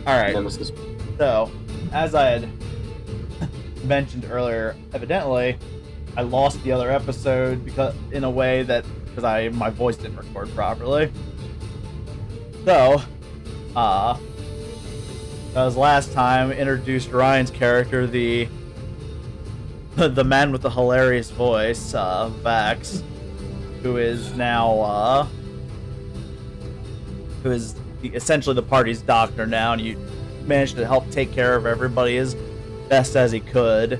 Alright, Nemesis. so, as I had mentioned earlier, evidently, I lost the other episode because my voice didn't record properly. So, that was last time, introduced Ryan's character, the man with the hilarious voice, Vax, who is now, who is essentially the party's doctor now, and you managed to help take care of everybody as best as he could.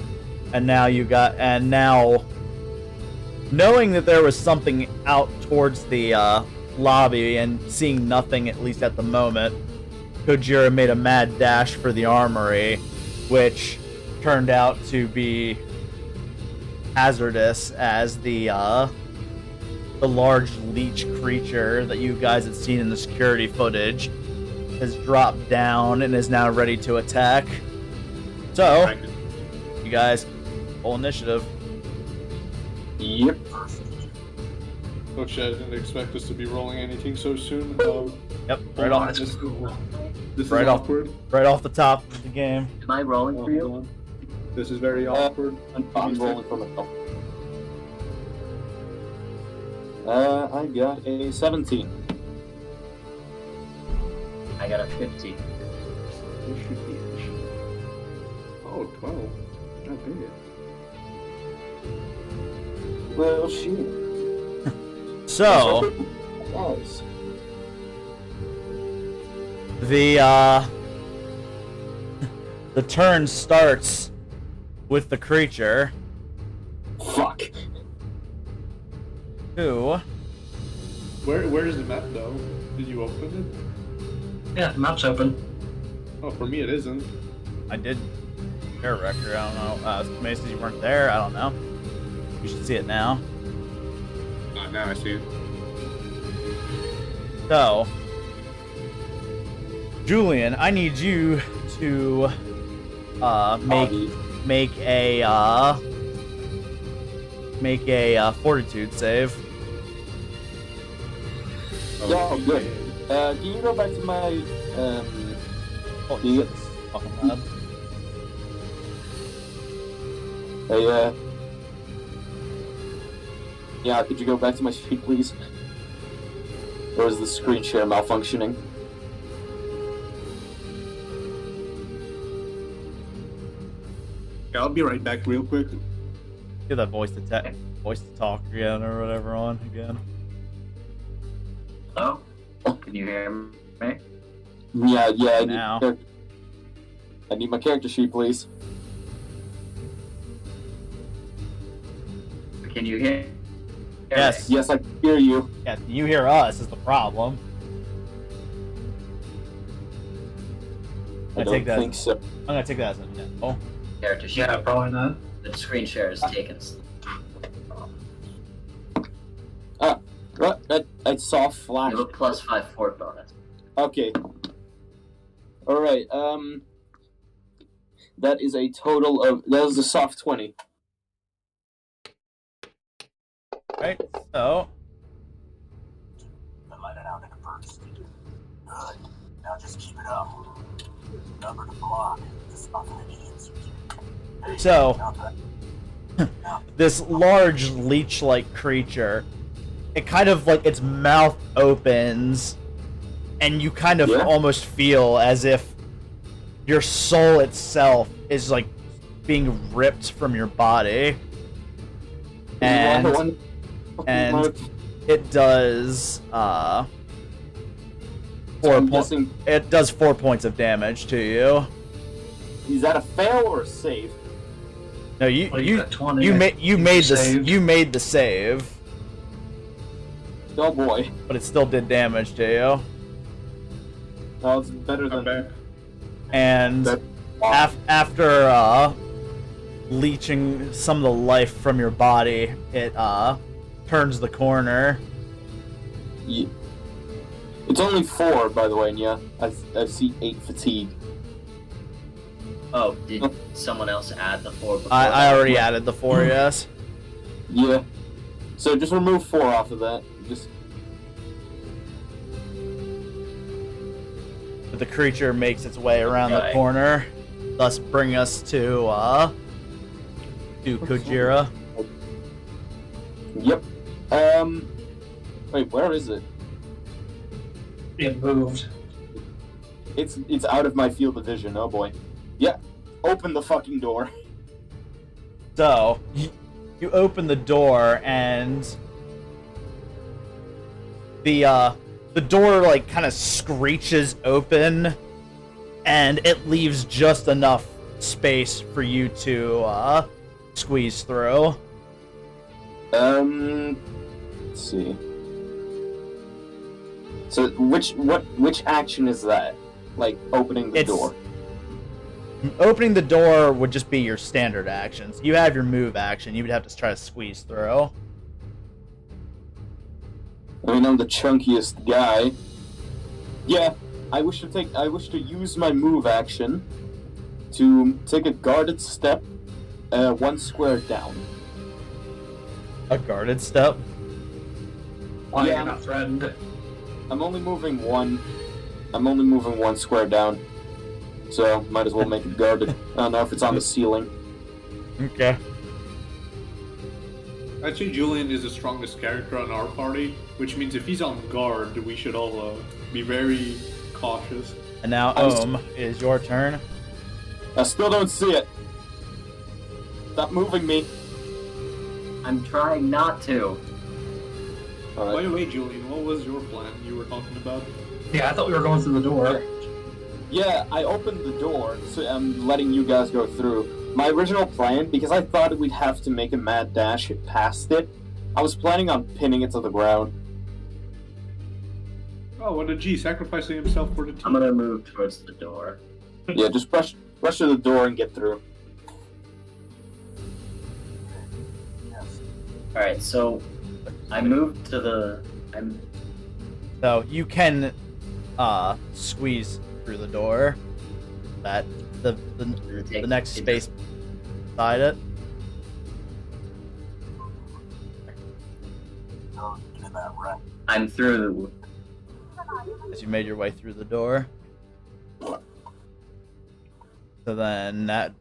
And now knowing that there was something out towards the lobby and seeing nothing, at least at the moment, Kojira made a mad dash for the armory, which turned out to be hazardous, as the large leech creature that you guys had seen in the security footage has dropped down and is now ready to attack. So, you guys, roll initiative. Yep. Oh shit, I didn't expect us to be rolling anything so soon. Yep, right off. This is Right off. awkward. Right off the top of the game. Am I rolling for you? This is very awkward. I'm rolling for myself. I got a 17. I got a 50. It should be. Oh, 12. How big it? Well, shoot. So, Nice. the turn starts with the creature, Fuck. who Where is the map though? Did you open it? Yeah, the map's open. Oh, for me it isn't. I did share a record. I don't know. Mason, you weren't there. I don't know. You should see it now. Now I see it. So, Julian, I need you to make a fortitude save. Oh, good. Can you go back to my Oh, Yeah. shit, this is fucking loud. Hey, yeah, could you go back to my sheet, please? Or is the screen share malfunctioning? Yeah, I'll be right back real quick. Get that voice to talk again or whatever on again. Hello? Can you hear me? Yeah, I Now. need my character sheet, please. Can you hear? Yes. Yes, I can hear you. Yeah, you hear us is the problem. I I take don't that. think so. I'm gonna take that as a no. Character sheet. Yeah, probably not. The screen share is taken. What? I saw a flash. You have a +5 fort bonus. Okay. Alright, that is a total of... That was a soft 20. Right. So I let it out in a burst. Good. Now just keep it up. Number to block. This nothing any answers. Hey, So- now that- this large leech-like creature, it kind of like its mouth opens, and you kind of Yeah. almost feel as if your soul itself is like being ripped from your body, and it does I'm 4 points. guessing, It does 4 points of damage to you. is that a fail or a save? No, you Well, you you got 20. you made You the saved. you made the save, Oh boy. but it still did damage to you. Well, it's better I'm than... back. And That- after leeching some of the life from your body, it turns the corner. Yeah. It's only 4, by the way, and yeah, I see 8 fatigue. Oh, did someone else add the 4 before? I already added the 4, yes. Yeah. So just remove 4 off of that. Just but the creature makes its way around the Okay. corner, thus bringing us to Kojira. Yep. Wait, where is it? It moved. It's out of my field of vision. Oh boy. Yeah. Open the fucking door. So, you open the door and the door like kind of screeches open, and it leaves just enough space for you to squeeze through. Let's see. So which action is that? Like opening the door. Opening the door would just be your standard actions. You have your move action. You would have to try to squeeze through. I mean, I'm the chunkiest guy. Yeah, I wish to use my move action to take a guarded step, 1 square down. A guarded step? Why Yeah. you're not threatened? I'm only moving 1 square down, so might as well make it guarded. I don't know if it's on the ceiling. Okay. Actually, Julian is the strongest character on our party, which means if he's on guard, we should all be very cautious. And now, I'm it is your turn. I still don't see it. Stop moving me. I'm trying not to. By Alright. the way, Julian, what was your plan you were talking about? Yeah, I thought we were going through the door. Yeah, I opened the door, so I'm letting you guys go through. My original plan, because I thought we'd have to make a mad dash past it, I was planning on pinning it to the ground. Oh, what a G, sacrificing himself for the team. I'm gonna move towards the door. Yeah, just rush to the door and get through. Yes. Alright, so I moved to the. So you can squeeze through the door. That the next space beside it. Don't get that right. I'm through. As you made your way through the door. So then that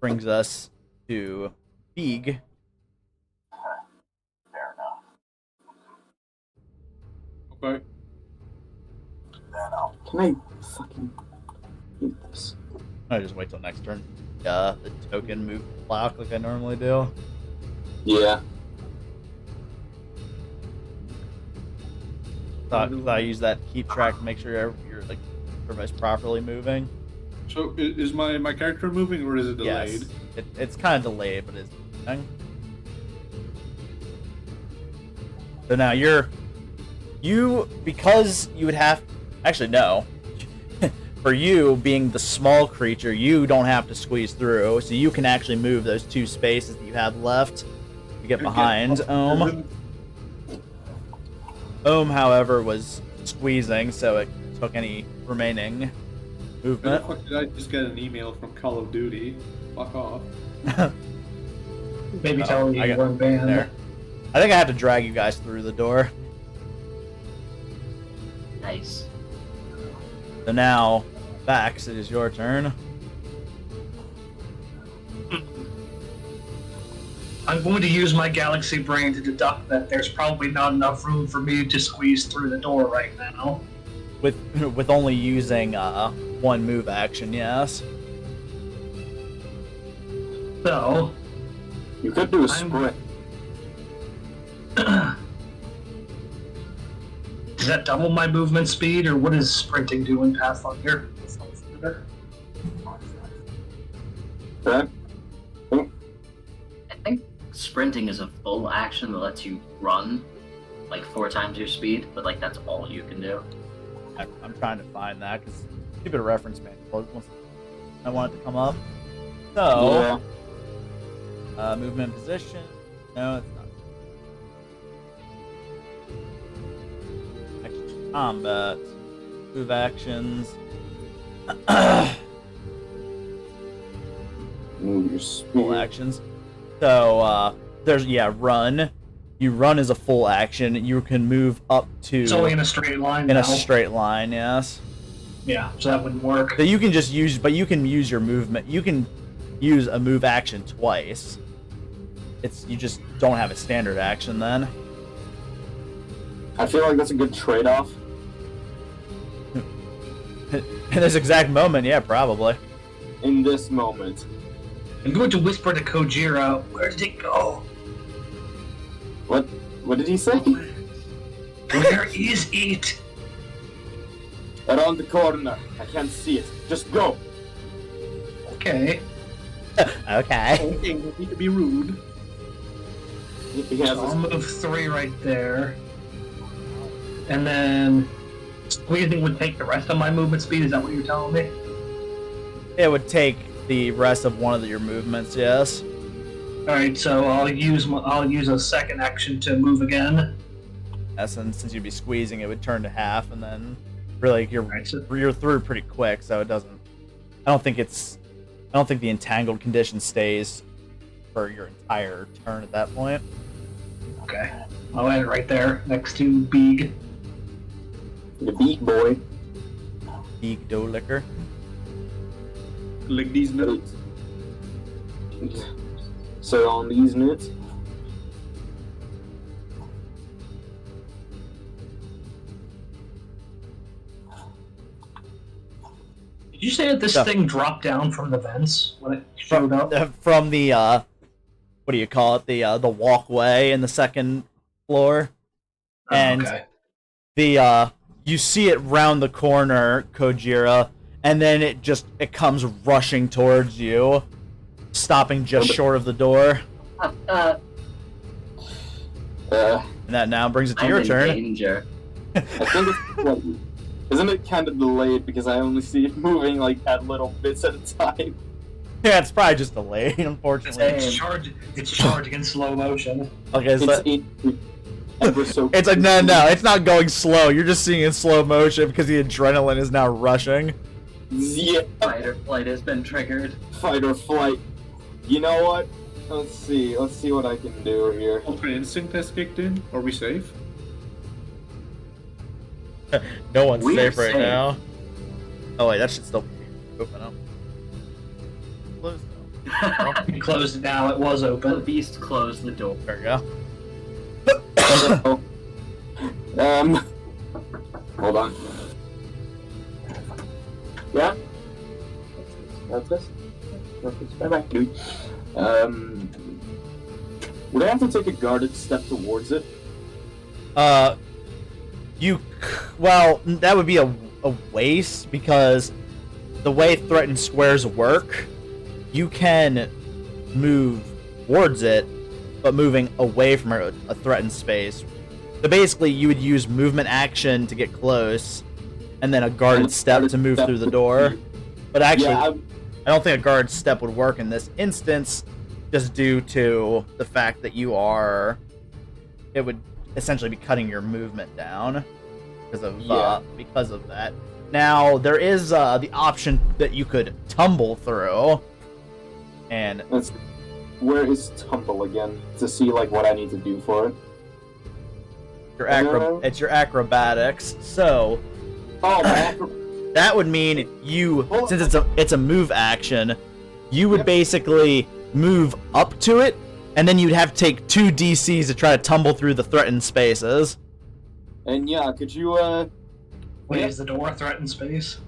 brings us to Beeg. Fair enough. Okay. Then I'll Can I fucking hate this? I just wait till next turn. The token move block like I normally do. Yeah. So I use that to keep track to make sure you're like everybody's properly moving. So is my character moving or is it delayed? Yes, it's kind of delayed, but it's moving. So now because you would have, actually no, for you being the small creature, you don't have to squeeze through, so you can actually move those 2 spaces that you have left to get behind Ohm. Ohm, however, was squeezing, so it took any remaining Where the movement. fuck did I just get an email from Call of Duty? Fuck off. Maybe telling you I you got- weren't banned. There. I think I have to drag you guys through the door. Nice. So now, Vax, it is your turn. I'm going to use my galaxy brain to deduct that there's probably not enough room for me to squeeze through the door right now. With only using 1 move action, yes. So, You could do a I'm- sprint. does that double my movement speed, or what is sprinting do in Pathfinder? Okay. I think sprinting is a full action that lets you run like 4 times your speed, but like that's all you can do. I'm trying to find that because stupid reference manual. I want it to come up. So, movement position. No, it's not. Action combat. Move actions. Move your Full speed. actions. So, there's, run. You run as a full action. You can move up to... It's only in a straight line in now. a straight line, yes. Yeah, so that wouldn't work. So you can just use, but you can use your movement. You can use a move action twice. You just don't have a standard action then. I feel like that's a good trade-off. In this exact moment, yeah, probably. In this moment. I'm going to whisper to Kojira, where did it go? What did he say? Where is it? Around the corner. I can't see it. Just go. Okay. Okay. Okay, no need to be rude. He has So I'll his... move 3 right there. And then squeezing would take the rest of my movement speed, is that what you're telling me? It would take the rest of one of your movements, yes. Alright, so I'll use a second action to move again. Yes, and since you'd be squeezing, it would turn to half, and then really you're through pretty quick, so it doesn't. I don't think the entangled condition stays for your entire turn at that point. Okay. I'll add it right there, next to Beeg. The beat boy. Beeg Doughlicker. Lick these nuts. So on these nuts. Did you say that this thing dropped down from the vents when it showed up? From the what do you call it? The walkway in the second floor, and Okay. the you see it round the corner, Kojira, and then it comes rushing towards you, stopping just short of the door. Uh, And that now brings it to I'm your in turn. danger. I think it's... Isn't it kind of delayed because I only see it moving like at little bits at a time? Yeah, it's probably just delayed, unfortunately. It's charged in slow motion. Okay, so Ever so it's like no, it's not going slow. You're just seeing it in slow motion because the adrenaline is now rushing. Yeah. Fight or flight has been triggered. Fight or flight. You know what? Let's see what I can do here. Ultimate instinct has kicked in. Are we safe? No one's We're safe right safe. now. Oh wait, that should still be open up. Close though. We closed it now, it was The open. beast closed the door. There we go. Hold on. Yeah? That's this? Bye-bye, dude. Would I have to take a guarded step towards it? Well, that would be a waste because the way threatened squares work, you can move towards it, but moving away from a threatened space. So basically, you would use movement action to get close, and then a guarded step to move through the door. But actually, Yeah, I don't think a guarded step would work in this instance, just due to the fact that it would essentially be cutting your movement down because of that. Now there is the option that you could tumble through, and where is tumble again to see like what I need to do for it? it's your acrobatics. So Oh, my that would mean since it's a move action, you would basically move up to it, and then you'd have to take 2 DCs to try to tumble through the threatened spaces. And yeah, could you Wait, is the door a threatened space?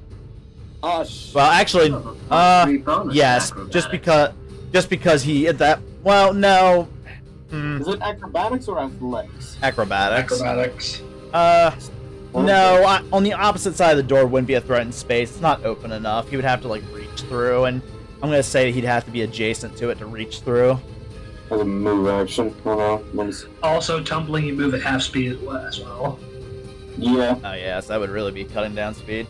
Well, actually, Free bonus yes, acrobatics. just because he at that. Well, no, is it acrobatics or athletics? acrobatics. Acrobatics. No, on the opposite side of the door wouldn't be a threatened space. It's not open enough. He would have to like reach through, and I'm gonna say he'd have to be adjacent to it to reach through. As a move action. Hold on. Also, tumbling, you move at half speed as well. Yeah. Oh yes, that would really be cutting down speed.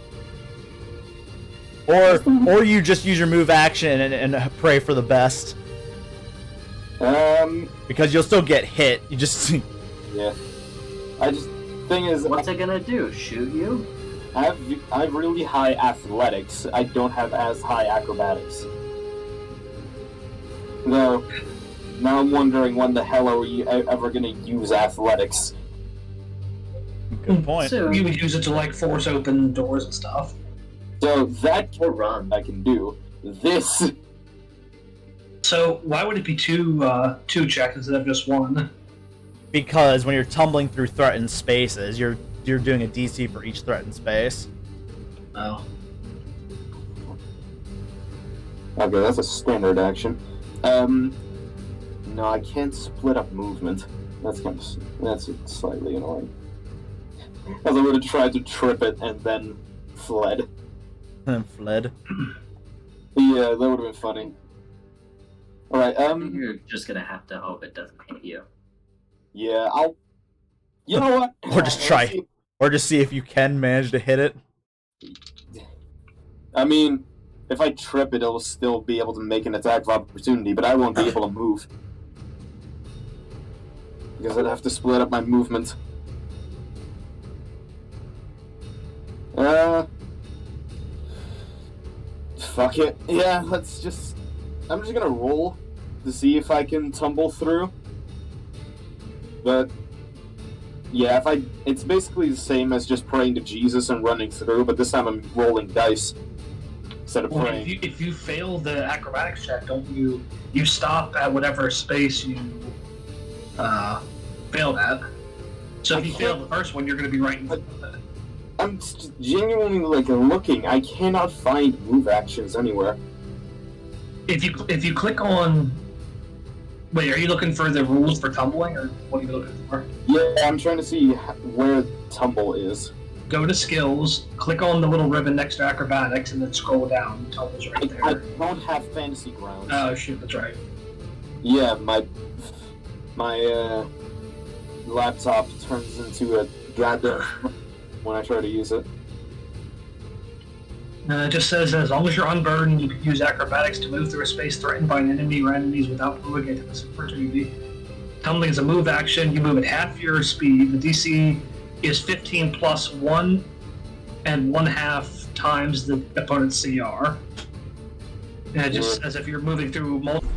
Or you just use your move action and pray for the best, because you'll still get hit. You just Yeah. Thing is, What's it gonna do? Shoot you? I have really high athletics. I don't have as high acrobatics. No. Now I'm wondering when the hell are we ever gonna use athletics? good point. Soon. You would use it to like force open doors and stuff. So that Or run. I can do. This. So why would it be two checks instead of just one? Because when you're tumbling through threatened spaces, you're doing a DC for each threatened space. Oh. Okay, that's a standard action. No, I can't split up movement. That's slightly annoying. As I would have tried to trip it and then fled. And fled. Yeah, that would have been funny. Alright, You're just gonna have to hope it doesn't hit you. yeah, I'll... You know what? Or just try. Or just see if you can manage to hit it. I mean, if I trip it, it'll still be able to make an attack of opportunity, but I won't be able to move. Because I'd have to split up my movement. Fuck it. Yeah, let's just... I'm just gonna roll to see if I can tumble through. But... yeah, it's basically the same as just praying to Jesus and running through, but this time I'm rolling dice instead of Well, praying. if you fail the acrobatics check, don't you stop at whatever space you failed at? So if you fail the first one, you're going to be right in front of it. I'm genuinely looking. I cannot find move actions anywhere. If you click on, wait, are you looking for the rules for tumbling, or what are you looking for? Yeah, I'm trying to see where tumble is. Go to skills, click on the little ribbon next to acrobatics, and then scroll down. Tumble's right I there. don't have fantasy grounds. Oh shit, that's right. Yeah, my laptop turns into a goddamn when I try to use it. It just says as long as you're unburdened, you can use acrobatics to move through a space threatened by an enemy or enemies without moving into this opportunity. Tumbling is a move action. You move at half your speed. The DC is 15 plus 1 and 1/2 times the opponent's CR. And it just says if you're moving through multiple.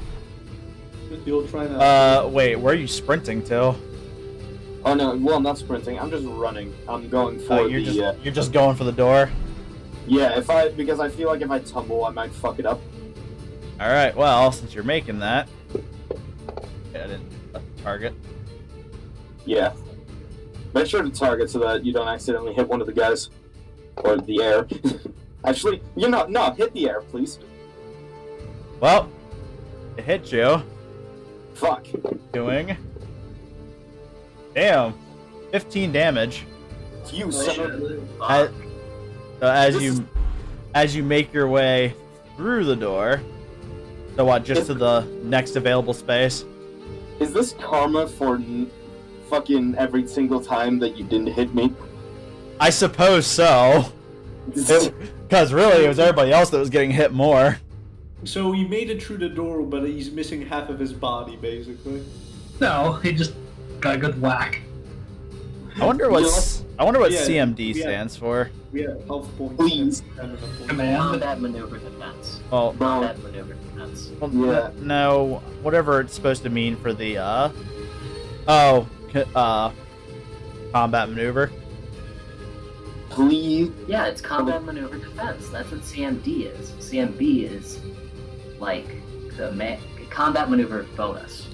You'll try to. Wait, where are you sprinting to? Oh no, well, not sprinting. I'm just running. I'm going for You're just going for the door? yeah, because I feel like if I tumble, I might fuck it up. Alright, well, since you're making that... yeah, I didn't target. Yeah. Make sure to target so that you don't accidentally hit one of the guys. Or the air. Actually, no, hit the air, please. Well, it hit you. Fuck. Doing... damn. 15 damage. You son of As, so as you make your way through the door... so what, just to the next available space? Is this karma for fucking every single time that you didn't hit me? I suppose so. Because really, it was everybody else that was getting hit more. So he made it through the door, but he's missing half of his body, basically. No, he just got a good whack. I wonder what Yeah, CMD yeah. stands for. We have health points. Please. And enough points. Command. Combat maneuver defense. Well, Combat maneuver defense. Yeah. no, whatever it's supposed to mean for the combat maneuver. Please. Yeah, it's combat maneuver defense. That's what CMD is. CMB is like the combat maneuver bonus.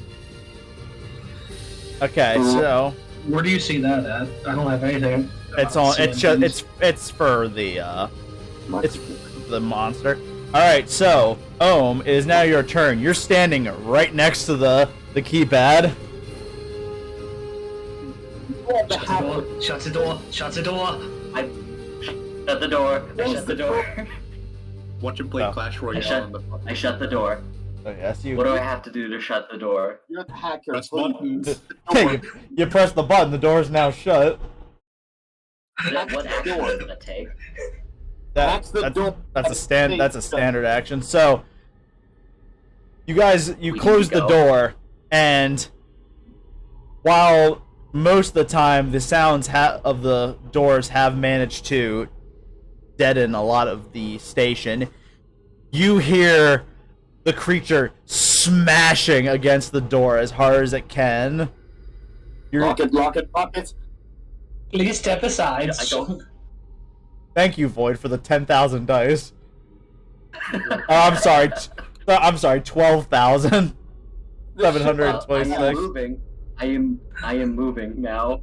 Okay, so Where do you see that at? I don't have anything. it's about on. It's CMDs. just it's for the it's the monster. All right, so Ohm, it is now your turn. You're standing right next to the keypad. Shut the door. Shut the door. I shut the door. I shut the door. Watch him play Oh. Clash I Royale shut, on the I shut the door. So yes, you What do I have to do to shut the door? You're the hacker. press please. buttons. you press the button. The door is now shut. What action does it take? That's the door. That's a standard action. So you guys We close can the go. door, and while most of the time the sounds of the doors have managed to deaden a lot of the station, you hear the creature smashing against the door as hard as it can. Lock it. Please step aside. I don't. Thank you, Void, for the 10,000 dice. I'm sorry. I'm sorry, 12,000. I am 726. moving. I am moving now.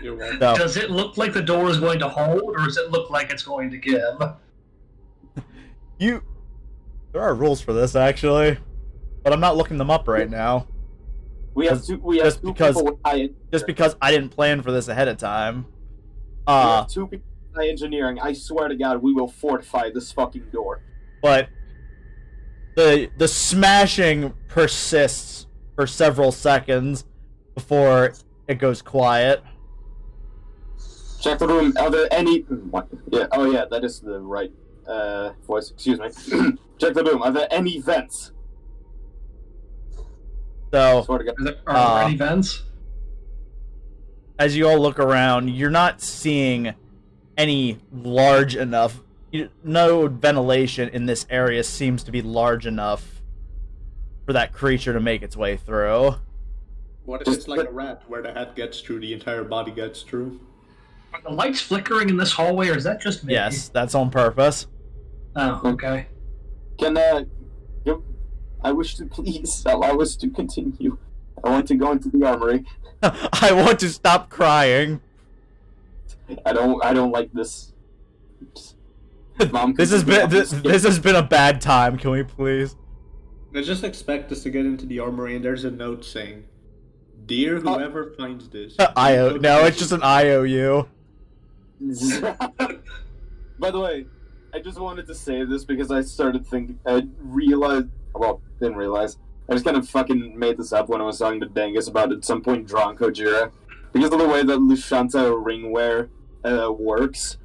You're welcome. No. Does it look like the door is going to hold, or does it look like it's going to give? There are rules for this, actually. But I'm not looking them up right now. We have two people with high. Just because I didn't plan for this ahead of time. We have 2 people with high engineering. I swear to God, we will fortify this fucking door. But the smashing persists for several seconds before it goes quiet. Check the room. Are there any? Yeah. Oh yeah, that is the right voice. Excuse me. Check the room. Are there any vents? So, Swear to God. Are there any vents? as you all look around, you're not seeing any large enough. No ventilation in this area seems to be large enough for that creature to make its way through. What if it's like a rat, where the head gets through, the entire body gets through? Are the lights flickering in this hallway, or is that just me? Yes, that's on purpose. Oh, okay. Can I wish to please allow us to continue. I want to go into the armory. I want to stop crying. I don't like this. Mom, This has been a bad time. Can we please? I just expect us to get into the armory and there's a note saying, "Dear whoever finds this." No, it's just an IOU. By the way, I just wanted to say this because I started thinking. I realized. Well, didn't realize. I just kind of fucking made this up when I was talking to Dangus about at some point drawing Kojira. Because of the way that Lushanta ringwear works,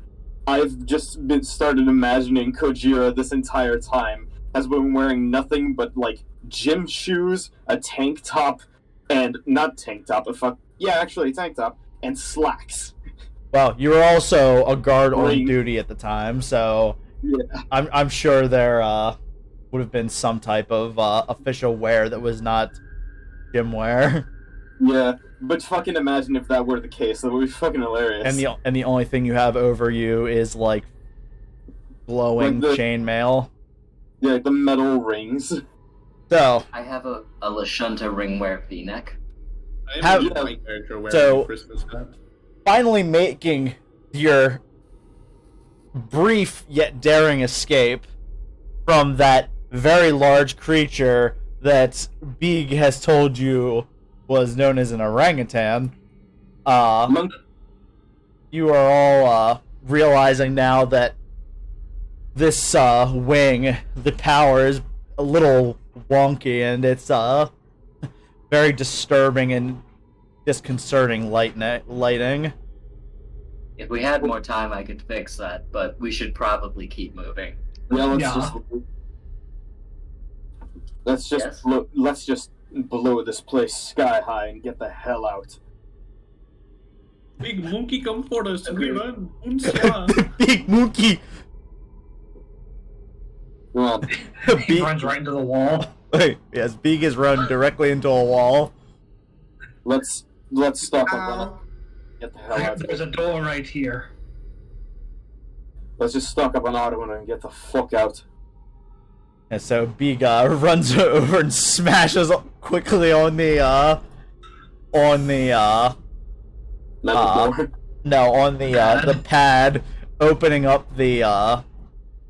I've just started imagining Kojira this entire time has been wearing nothing but, like, gym shoes, a tank top, and not tank top, actually a tank top, and slacks. Well, you were also a guard on Ring. duty at the time, so Yeah. I'm sure there would have been some type of official wear that was not gym wear. Yeah, but fucking imagine if that were the case. That would be fucking hilarious. And the only thing you have over you is like glowing Like the- chainmail. Yeah, the metal rings. So I have a Lashunta ringwear v-neck. I Have- imagine my character wearing so- a Christmas hat. finally making your brief yet daring escape from that very large creature that Beeg has told you was known as an orangutan. You are all realizing now that this wing, the power is a little wonky, and it's very disturbing and disconcerting lighting. If we had more time, I could fix that, but we should probably keep moving. Yeah, Yeah. Yes? let's just blow this place sky high and get the hell out. Big monkey, come for us. We Agreed. run. Unswa. Big monkey. Come on. He runs right into the wall. Wait, yes, Beeg has run directly into a wall. Let's stop up on it. Get the hell out. There's a door right here. Let's just stock up on Ottoman and get the fuck out. And so Beeg runs over and smashes quickly on the Metal door. no, on the pad, opening up the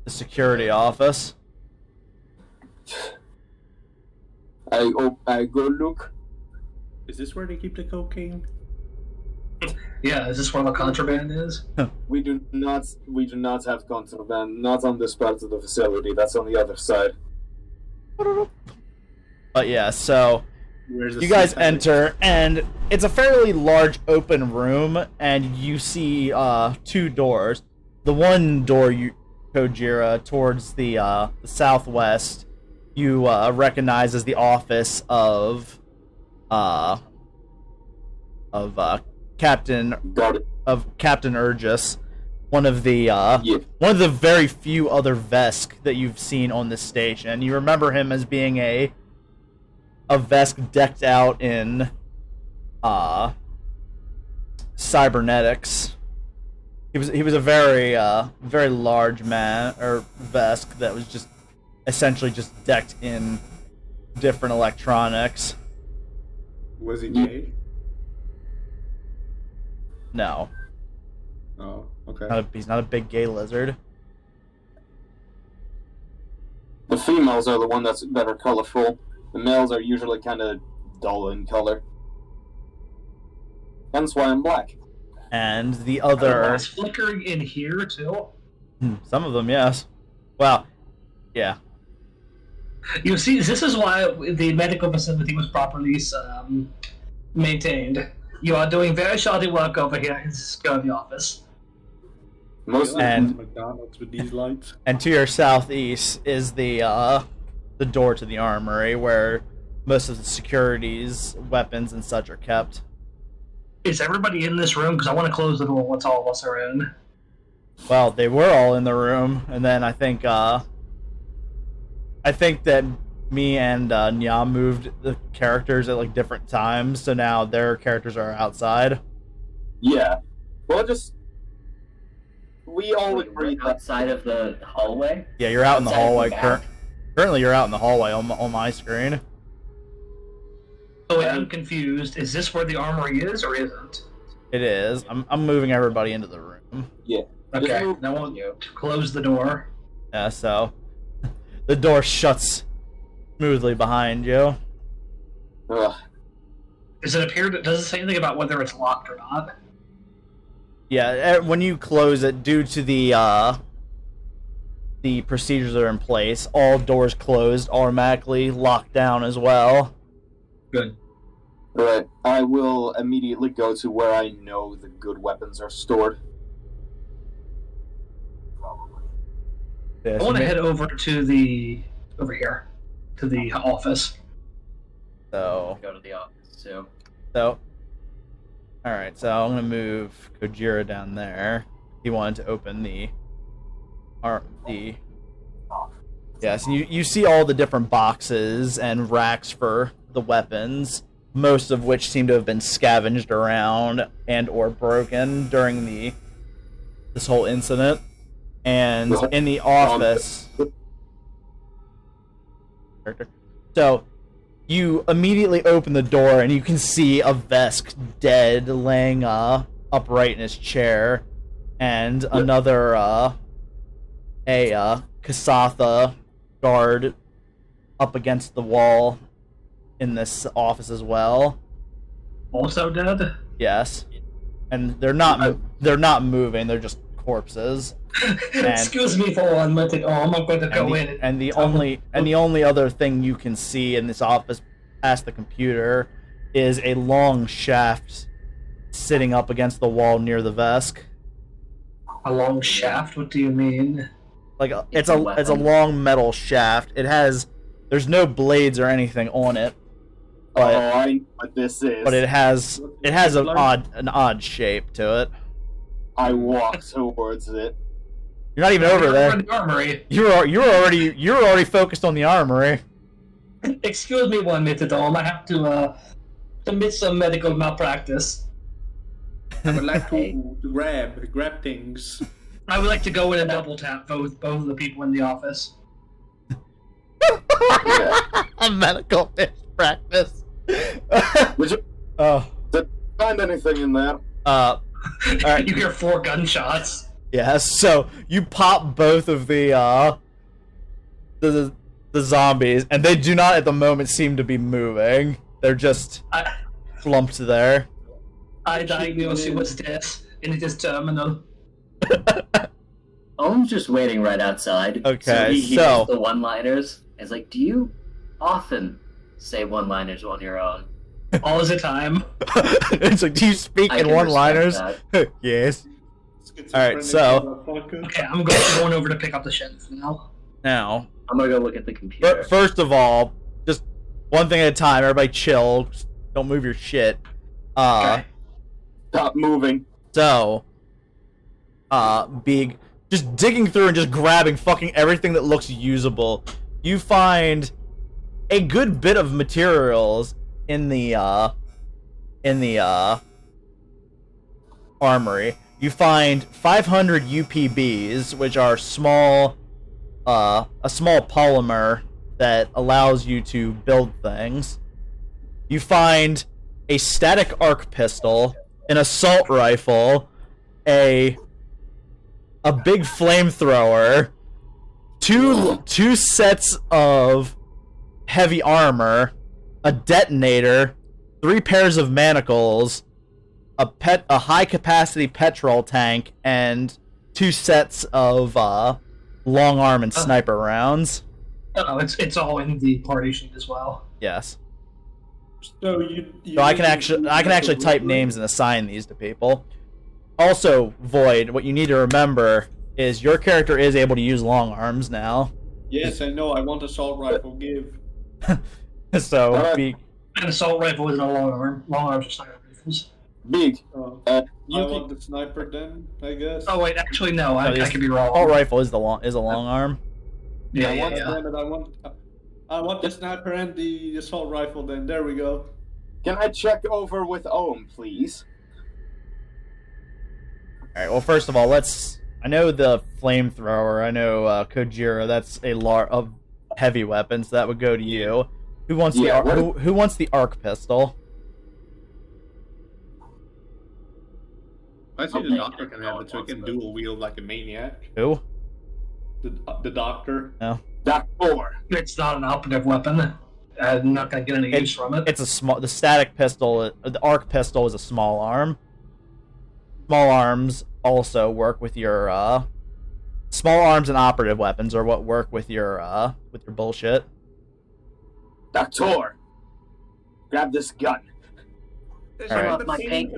security office. I go look. Is this where they keep the cocaine? Yeah, is this where the contraband is? We do not have contraband. Not on this part of the facility. That's on the other side. But yeah, so Where's the you guys sleep enter, and it's a fairly large open room, and you see two doors. The one door, Kojira, towards the southwest, you recognize as the office of Captain Got it. Urgis, one of the very few other Vesk that you've seen on this station. You remember him as being a Vesk decked out in cybernetics. He was a very very large man or Vesk that was just essentially just decked in different electronics. Was he gay? No, Oh, okay. he's not a big gay lizard. The females are the one that are colorful. The males are usually kind of dull in color. Hence why I'm black. And the other, Is flickering in here too? some of them, yes. Well, yeah. You see, this is why the medical facility was properly maintained. You are doing very shoddy work over here in the security office. Most And- McDonald's with these lights. And to your southeast is the door to the armory where most of the security's weapons and such are kept. Is everybody in this room? Because I want to close the door once all of us are in. Well, they were all in the room, and then I think that me and Nya moved the characters at like different times, so now their characters are outside. yeah. Well, we all agree that Outside of the hallway? Yeah, you're out in the Outside of hallway. back? Currently, you're out in the hallway on my screen. Oh, wait, I'm confused. Is this where the armory is, or isn't? It is. I'm moving everybody into the room. Okay, move- now we'll close the door. Yeah, so the door shuts smoothly behind you. ugh, Does it say anything about whether it's locked or not? Yeah, when you close it, due to the procedures that are in place, all doors closed automatically, locked down as well. Good. right. I will immediately go to where I know the good weapons are stored. Probably. Yeah, I so want to ma- head over here, to the office. So, Go to the office too. all right. So I'm gonna move Kojira down there. He wanted to open the. Yes, and you see all the different boxes and racks for the weapons, most of which seem to have been scavenged around and or broken during this whole incident. And in the office, so you immediately open the door and you can see a Vesk dead, laying upright in his chair, and another Kasatha guard up against the wall in this office as well. Also dead? Yes, and they're not moving; they're just corpses. Excuse me for 1 minute. I'm going to go in. And the only other thing you can see in this office past the computer is a long shaft sitting up against the wall near the Vesk. A long shaft? What do you mean? Like it's a a weapon. long metal shaft. There's no blades or anything on it, but I know what this is. it has an odd shape to it. I walk towards it. You're not even over In there. the armory. You're already focused on the armory. Excuse me 1 minute, I have to commit some medical malpractice. I would like to grab things. I would like to go in and double tap both of the people in the office. A medical practice. Would you Oh. find anything in there? Alright. You hear 4 gunshots. Yeah, so you pop both of the zombies, and they do not at the moment seem to be moving. They're just slumped there. I diagnose you as death, and it is terminal. Owen's just waiting right outside. Okay, so he so- does the one-liners. It's like, do you often say one-liners on your own? All the time. It's like, do you speak I in can one-liners? respect Yes. Alright, so Okay, I'm going over to pick up the shelf now. now, I'm gonna go look at the computer. first of all, just one thing at a time. Everybody chill. Just don't move your shit. Okay. Stop moving. So, Beeg, just digging through and just grabbing fucking everything that looks usable. You find a good bit of materials in the armory. you find 500 UPBs, which are small, a small polymer that allows you to build things. You find a static arc pistol, an assault rifle, a big flamethrower, two sets of heavy armor, a detonator, 3 pairs of manacles, a high capacity petrol tank, and 2 sets of long arm and sniper rounds. Oh, it's all in the party sheet as well. Yes. So So I can actually type names and assign these to people. Also, Void, what you need to remember is your character is able to use long arms now. Yes, I know. I want assault rifle. Give. So be An assault rifle isn't a long arm. Long arms are sniper rifles. Beeg, I you want can... the sniper then, I guess. Oh wait, actually no, I could be wrong. assault rifle is a long arm. Yeah, I want, yeah. damn it, I want the sniper and the assault rifle then. There we go. Can I check over with Ohm, please? Alright, well, first of all, I know the flamethrower, I know Kojira, that's of heavy weapons, so that would go to you. Who wants who wants the arc pistol? I see the doctor can have it, so he can dual wield like a maniac. Who? The doctor. No. Doctor. It's not an operative weapon. I'm not gonna get any use from it. It's the static pistol, the arc pistol is a small arm. Small arms also work with your, small arms and operative weapons are what work with your bullshit. Doctor. Grab this gun. Alright. My pink.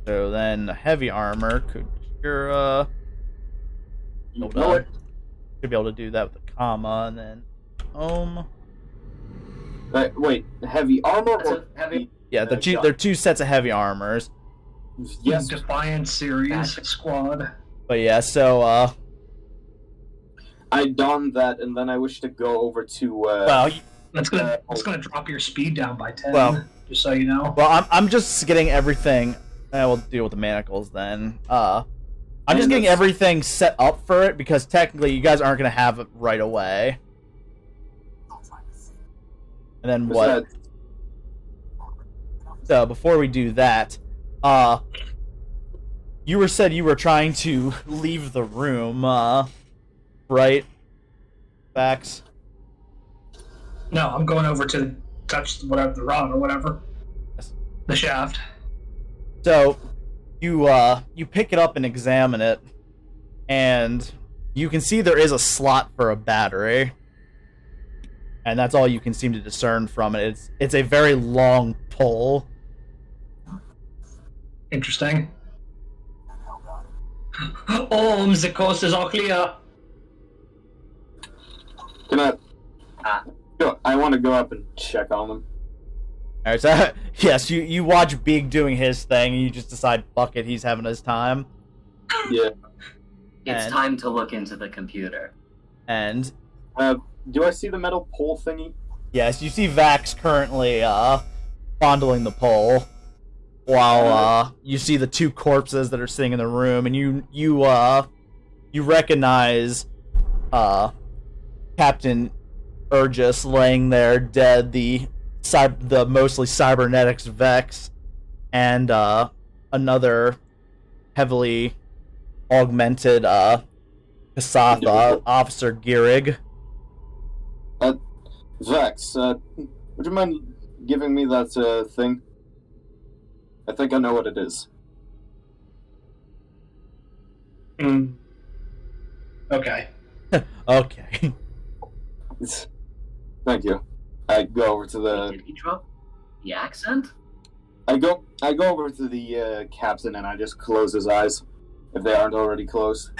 So then, heavy armor, Kojira, You hold know on. it. Should be able to do that with a comma, and then home. Wait, heavy armor That's or a heavy. Yeah, they're 2 sets of heavy armors. Yes. Defiant series squad. But yeah, so I donned that, and then I wish to go over to. well, That's gonna drop your speed down by 10. Well- just so you know. well, I'm just getting everything. We'll deal with the manacles then. I'm just getting everything set up for it because technically you guys aren't gonna have it right away. And then what? So before we do that, you said you were trying to leave the room, right? Vax? No, I'm going over to touch whatever the rod or whatever. Yes. The shaft. So you pick it up and examine it, and you can see there is a slot for a battery. And that's all you can seem to discern from it. It's a very long pull. Interesting. Oh, the coast is all clear. Can I? Go. I want to go up and check on them. Alright, so yes, you watch Beeg doing his thing, and you just decide, fuck it, he's having his time. Yeah. It's And- time to look into the computer. And Do I see the metal pole thingy? yes, you see Vax currently fondling the pole, while you see the 2 corpses that are sitting in the room, and you recognize Captain Urgis laying there dead, the mostly cybernetics Vex, and another heavily augmented Kasatha, Officer Gierig. Vex, would you mind giving me that thing? I think I know what it is. Okay. Okay. Thank you. I go over to the. Did he drop the accent? I go over to the captain and I just close his eyes, if they aren't already closed.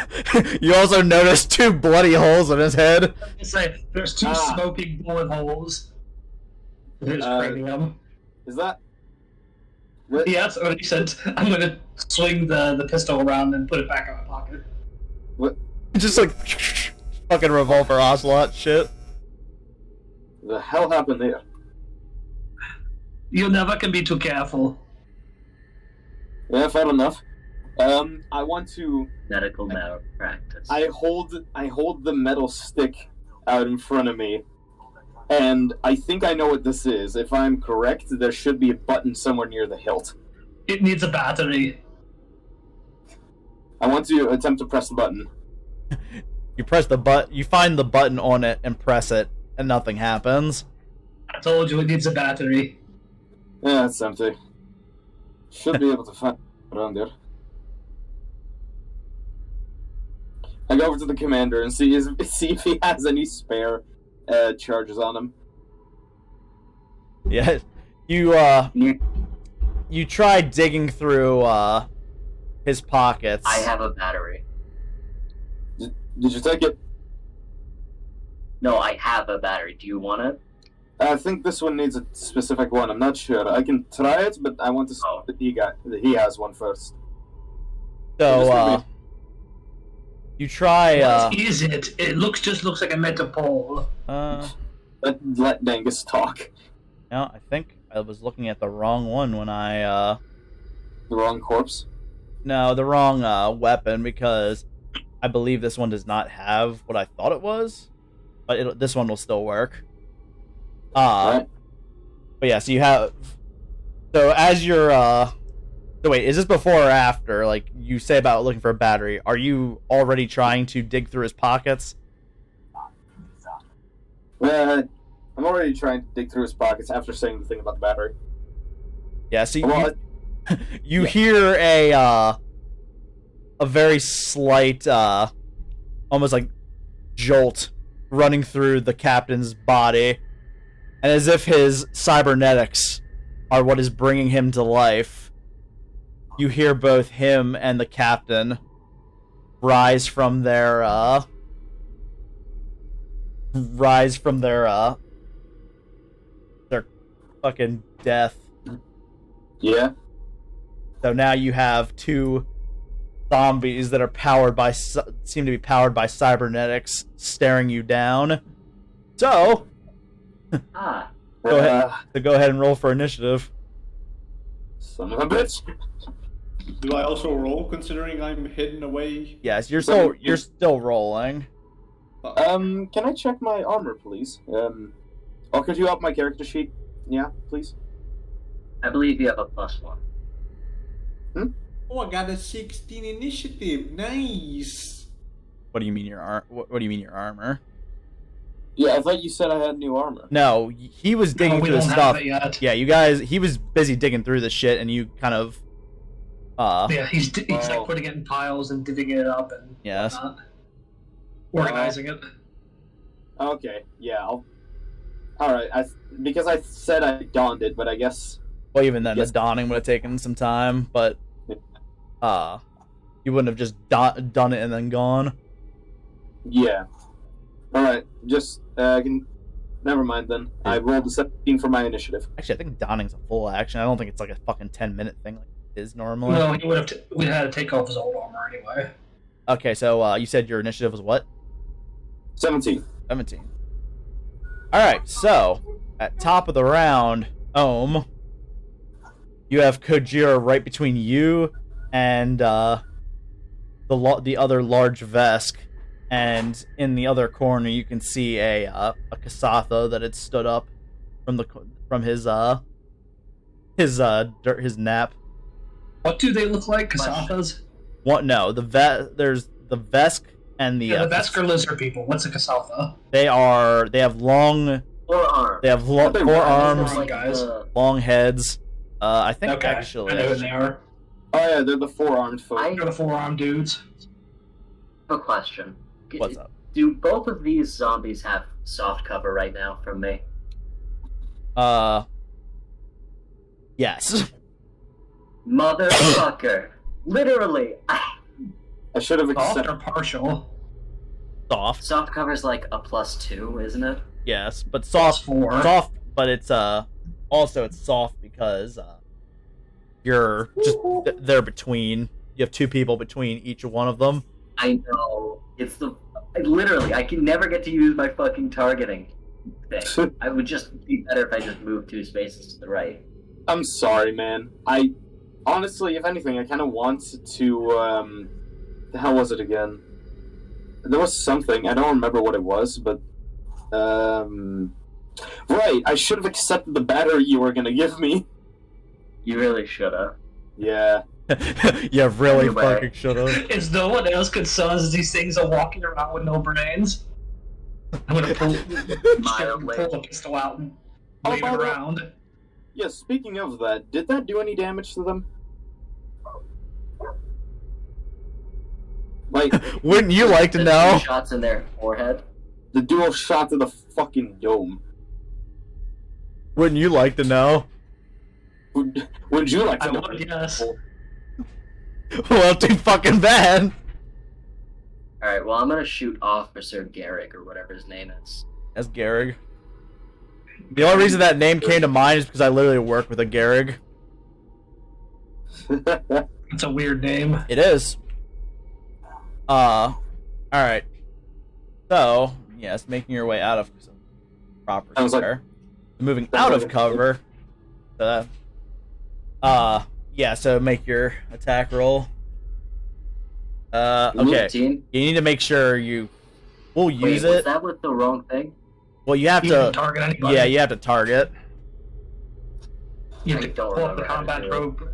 You also notice 2 bloody holes in his head. Say, there's 2 smoking bullet holes. There's cranium. Is that? Yes, or he said, I'm gonna swing the pistol around and put it back in my pocket. What Just like fucking revolver ocelot shit. the hell happened there? You never can be too careful. Yeah, fair enough. I want to. Medical malpractice. I hold the metal stick out in front of me, and I think I know what this is. If I'm correct, there should be a button somewhere near the hilt. It needs a battery. I want to attempt to press the button. You press the button, you find the button on it and press it, and nothing happens. I told you it needs a battery. Yeah, it's empty. Should be able to find it around there. I go over to the commander and see if he has any spare charges on him. Yeah, you try digging through his pockets. I have a battery. Did you take it? No, I have a battery. Do you want it? I think this one needs a specific one. I'm not sure. I can try it, but I want to see that he has one first. So, you try. What is it? It just looks like a metapole. Let Dangus talk. No, I think I was looking at the wrong one when I. The wrong corpse? No, the wrong weapon, because I believe this one does not have what I thought it was, but this one will still work. Right. But yeah, so you have. So as you're. So wait, is this before or after? Like you say about looking for a battery, are you already trying to dig through his pockets? I'm already trying to dig through his pockets after saying the thing about the battery. Yeah, so you hear a very slight, almost like jolt running through the captain's body, and as if his cybernetics are what is bringing him to life, you hear both him and the captain rise from their fucking death. Yeah. So now you have two zombies that are seem to be powered by cybernetics staring you down. So, go ahead and roll for initiative. Son of a bitch. Do I also roll, considering I'm hidden away? Yes, you're still rolling. Can I check my armor, please? Could you up my character sheet? Yeah, please. I believe you have a +1. Oh, I got a 16 initiative. Nice. What do you mean your What do you mean your armor? Yeah, I thought you said I had new armor. No, he was digging we through the don't stuff. have it yet. Yeah, you guys. He was busy digging through the shit, and you kind of. Yeah, he's like putting it in piles and divvying it up and Yes. whatnot. Organizing it. Okay, yeah. Alright, because I said I donned it, but I guess... Well, even then, Yes. the donning would have taken some time, but you wouldn't have just done it and then gone. Yeah. Alright, just, never mind then. I rolled a 17 for my initiative. Actually, I think donning's a full action. I don't think it's like a fucking 10-minute thing like it is normally. No, he would have. We had to take off his old armor anyway. Okay, so you said your initiative was what? 17. 17. Alright, so, at top of the round, you have Kojira right between you and the other large Vesk, and in the other corner you can see a Kasatha that had stood up from his nap. What do they look like? Kasathas? What? No, there's the Vesk and the The Vesk are lizard people. What's a Kasatha? They have long Forearm. They have forearms, Long guys. long heads. I think Okay, actually. I know who they are. Oh yeah, they're the four-armed folk. They're the four-armed dudes. A question. What's up? Do both of these zombies have soft cover right now from me? Yes. Motherfucker. Literally. I should have Soft accepted. or partial? Soft. Soft cover's like a +2, isn't it? Yes, but soft. +4. Soft, but it's also it's soft because you're just they're between. You have two people between each one of them. I know. It's literally, I can never get to use my fucking targeting thing. I would just be better if I just moved 2 spaces to the right. I'm sorry, man. I Honestly, if anything, I kind of want to, the hell was it again? There was something, I don't remember what it was, but, right, I should have accepted the battery you were gonna give me. You really shoulda. Yeah. Yeah, really Anyway. fucking should've. Is no one else concerned as these things are walking around with no brains? I'm gonna pull the pistol out and wave it by the- around. Yeah, speaking of that, did that do any damage to them? Like, Wouldn't you like to The know? 2 shots in their forehead. the dual shot to the fucking dome. Wouldn't you like to know? Would you like to I know? would, yes. Well, too fucking bad. Alright, well, I'm gonna shoot Officer Garrick, or whatever his name is. That's Garrig. The only reason that name came to mind is because I literally work with a Garrig. It's a weird name. It is. Alright. So, yes, making your way out of proper Sounds like- square. Moving out of cover. Yeah, so make your attack roll. Okay. 15? You need to make sure you will Wait, use was it. that with the wrong thing? Well, you have You can to. target anybody. Yeah, you have to target. You have I to don't pull up the remember how to do it.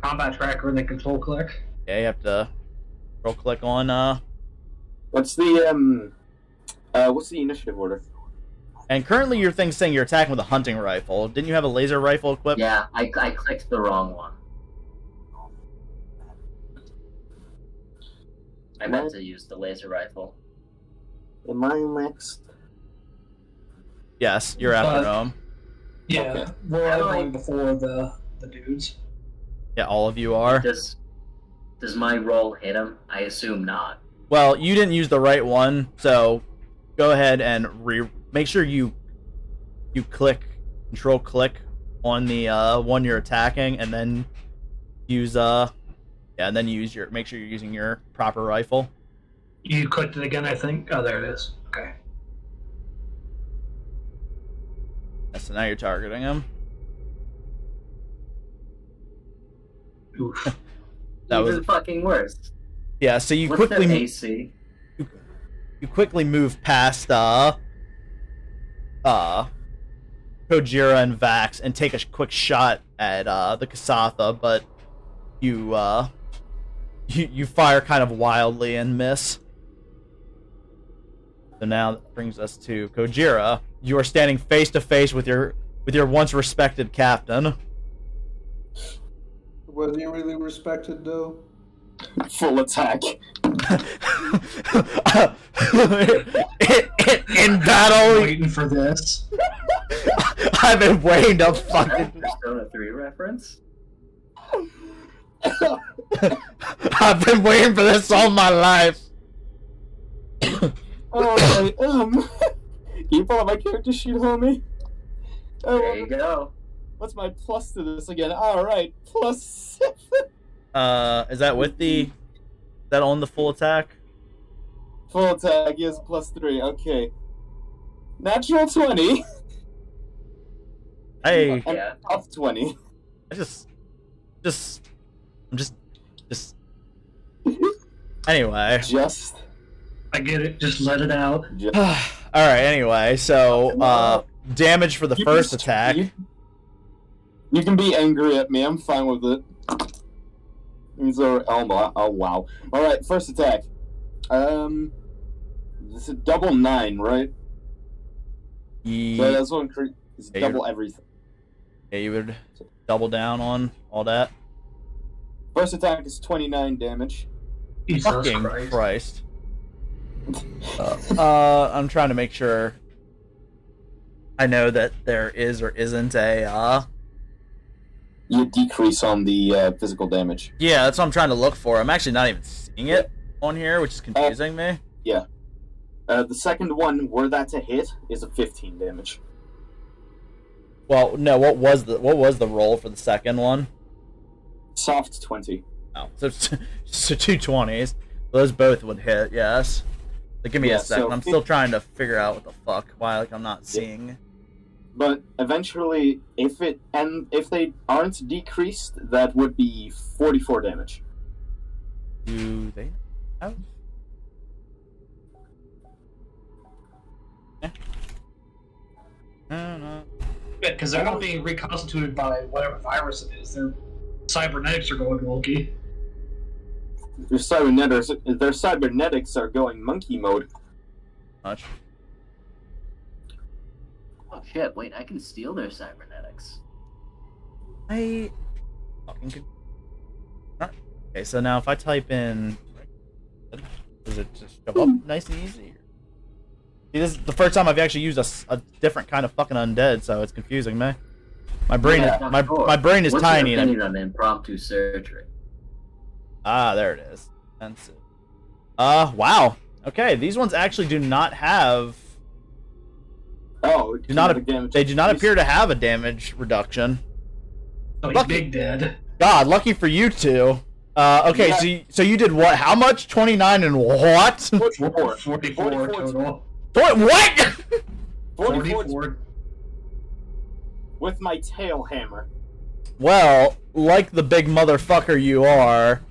combat tracker and then control click. Yeah, you have to roll click on What's the initiative order? and currently your thing's saying you're attacking with a hunting rifle. Didn't you have a laser rifle equipped? Yeah, I clicked the wrong one. I meant to use the laser rifle. Am I next? Yes, you're after But- him. Yeah, Okay. we're How do all I- going before the dudes. Yeah, all of you are. Does my roll hit him? I assume not. Well, you didn't use the right one, so go ahead and make sure you control click on the one you're attacking, and then use make sure you're using your proper rifle. You clicked it again, I think. Oh, there it is. Okay. Yeah, so now you're targeting him. Oof. That Even was fucking worse. yeah. So you What's quickly their AC? you quickly move past Kojira and Vax and take a quick shot at the Kasatha, but you fire kind of wildly and miss. So now that brings us to Kojira. You are standing face to face with your once respected captain. Was he really respected though? Full attack. In battle, Waiting for this. I've been waiting to fucking. Persona 3 reference? I've been waiting for this all my life. Alright, can you pull out my character sheet, homie? There you go. What's my plus to this again? Alright, plus 7. Is that with the? Is that on the full attack? Full attack is plus 3, okay. Natural 20. Hey, And Yeah. up 20. I'm just. Anyway. Just. I get it. Just let it out. just. All right. Anyway, so damage for the You first can- attack. You can be angry at me, I'm fine with it. Oh wow. Alright, first attack. This is double 9, right? So that's one it's Yeah, double everything. Yeah, you would double down on all that. First attack is 29 damage. Jesus Fucking Christ. Christ. I'm trying to make sure I know that there is or isn't a You decrease on the physical damage. yeah, that's what I'm trying to look for. I'm actually not even seeing it on here, which is confusing me. The second one, were that to hit, is a 15 damage. Well, no, what was the roll for the second one? Soft 20. Oh, so 220s. Those both would hit, yes. Like, give me Yeah, a second. so I'm still trying to figure out what the fuck, why I'm not seeing. but eventually, if they aren't decreased, that would be 44 damage. Do they have? No. Yeah, because they're not being reconstituted by whatever virus it is. Their cybernetics are going wonky. Their cybernetics are going monkey mode. Much. Oh shit! Wait, I can steal their cybernetics. I fucking could. Okay, so now if I type in, does it just show up nice and easy? See, this is the first time I've actually used a different kind of fucking undead, so it's confusing me. My brain is my brain is What's tiny. Your opinion on impromptu surgery? Ah, there it is. Expensive. Wow. Okay, these ones actually do not have. Oh, They do not appear to have a damage reduction. Oh, he's Lucky. big dead. God, lucky for you two. Okay, Yeah. so you did what? How much? 29 and what? 44. 44 total. What? 44. With my tail hammer. Well, like the big motherfucker you are,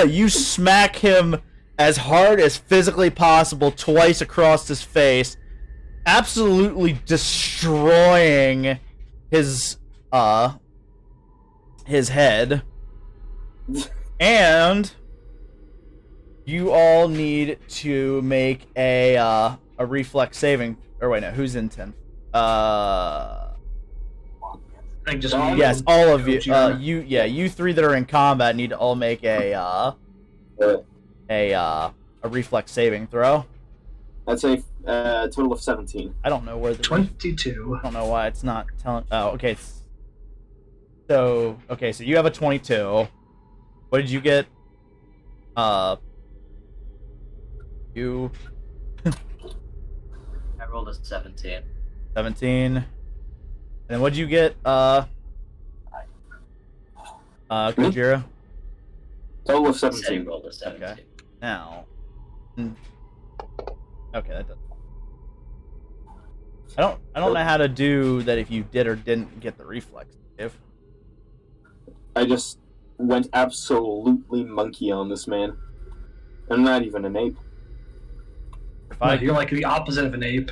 you smack him as hard as physically possible twice across his face, absolutely destroying his head. And you all need to make a reflex saving. Or wait, no, who's in 10? I think just Yes, all of you. Kojira. You three that are in combat need to all make a reflex saving throw. I'd say total of 17. I don't know where the 22. I don't know why it's not telling. Oh, okay. So you have a 22. What did you get? You I rolled a 17. 17. And then what did you get? Kojira. Total of Said he 17. rolled a 17. Okay. Now. Okay, that does. I don't know how to do that if you did or didn't get the reflex. I just went absolutely monkey on this man. I'm not even an ape. You're like the opposite of an ape.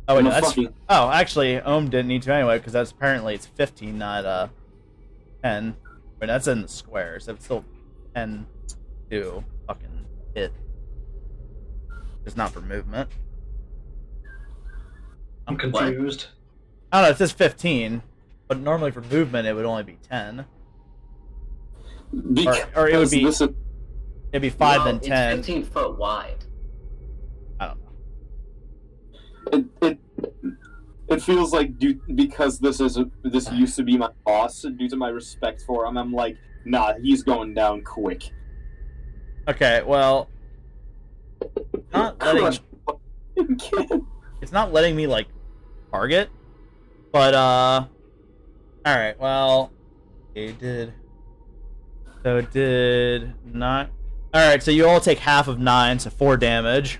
Oh, wait, I'm no, a that's. fucking- Oh, actually, Ohm didn't need to anyway, because that's apparently it's 15, not 10. Wait, that's in the square, so it's still 10 to fucking hit. It's not for movement. I'm confused. I don't know, it says 15, but normally for movement it would only be 10. Or it would be This is, it'd be 5 No, then it's 10. 15 foot wide. I don't know. it feels like because this used to be my boss, due to my respect for him, I'm like, nah, he's going down quick. Okay, well, not letting Crush fucking kid. it's not letting me like target, but all right, well, it did. So it did not. All right, so you all take half of 9, so 4 damage,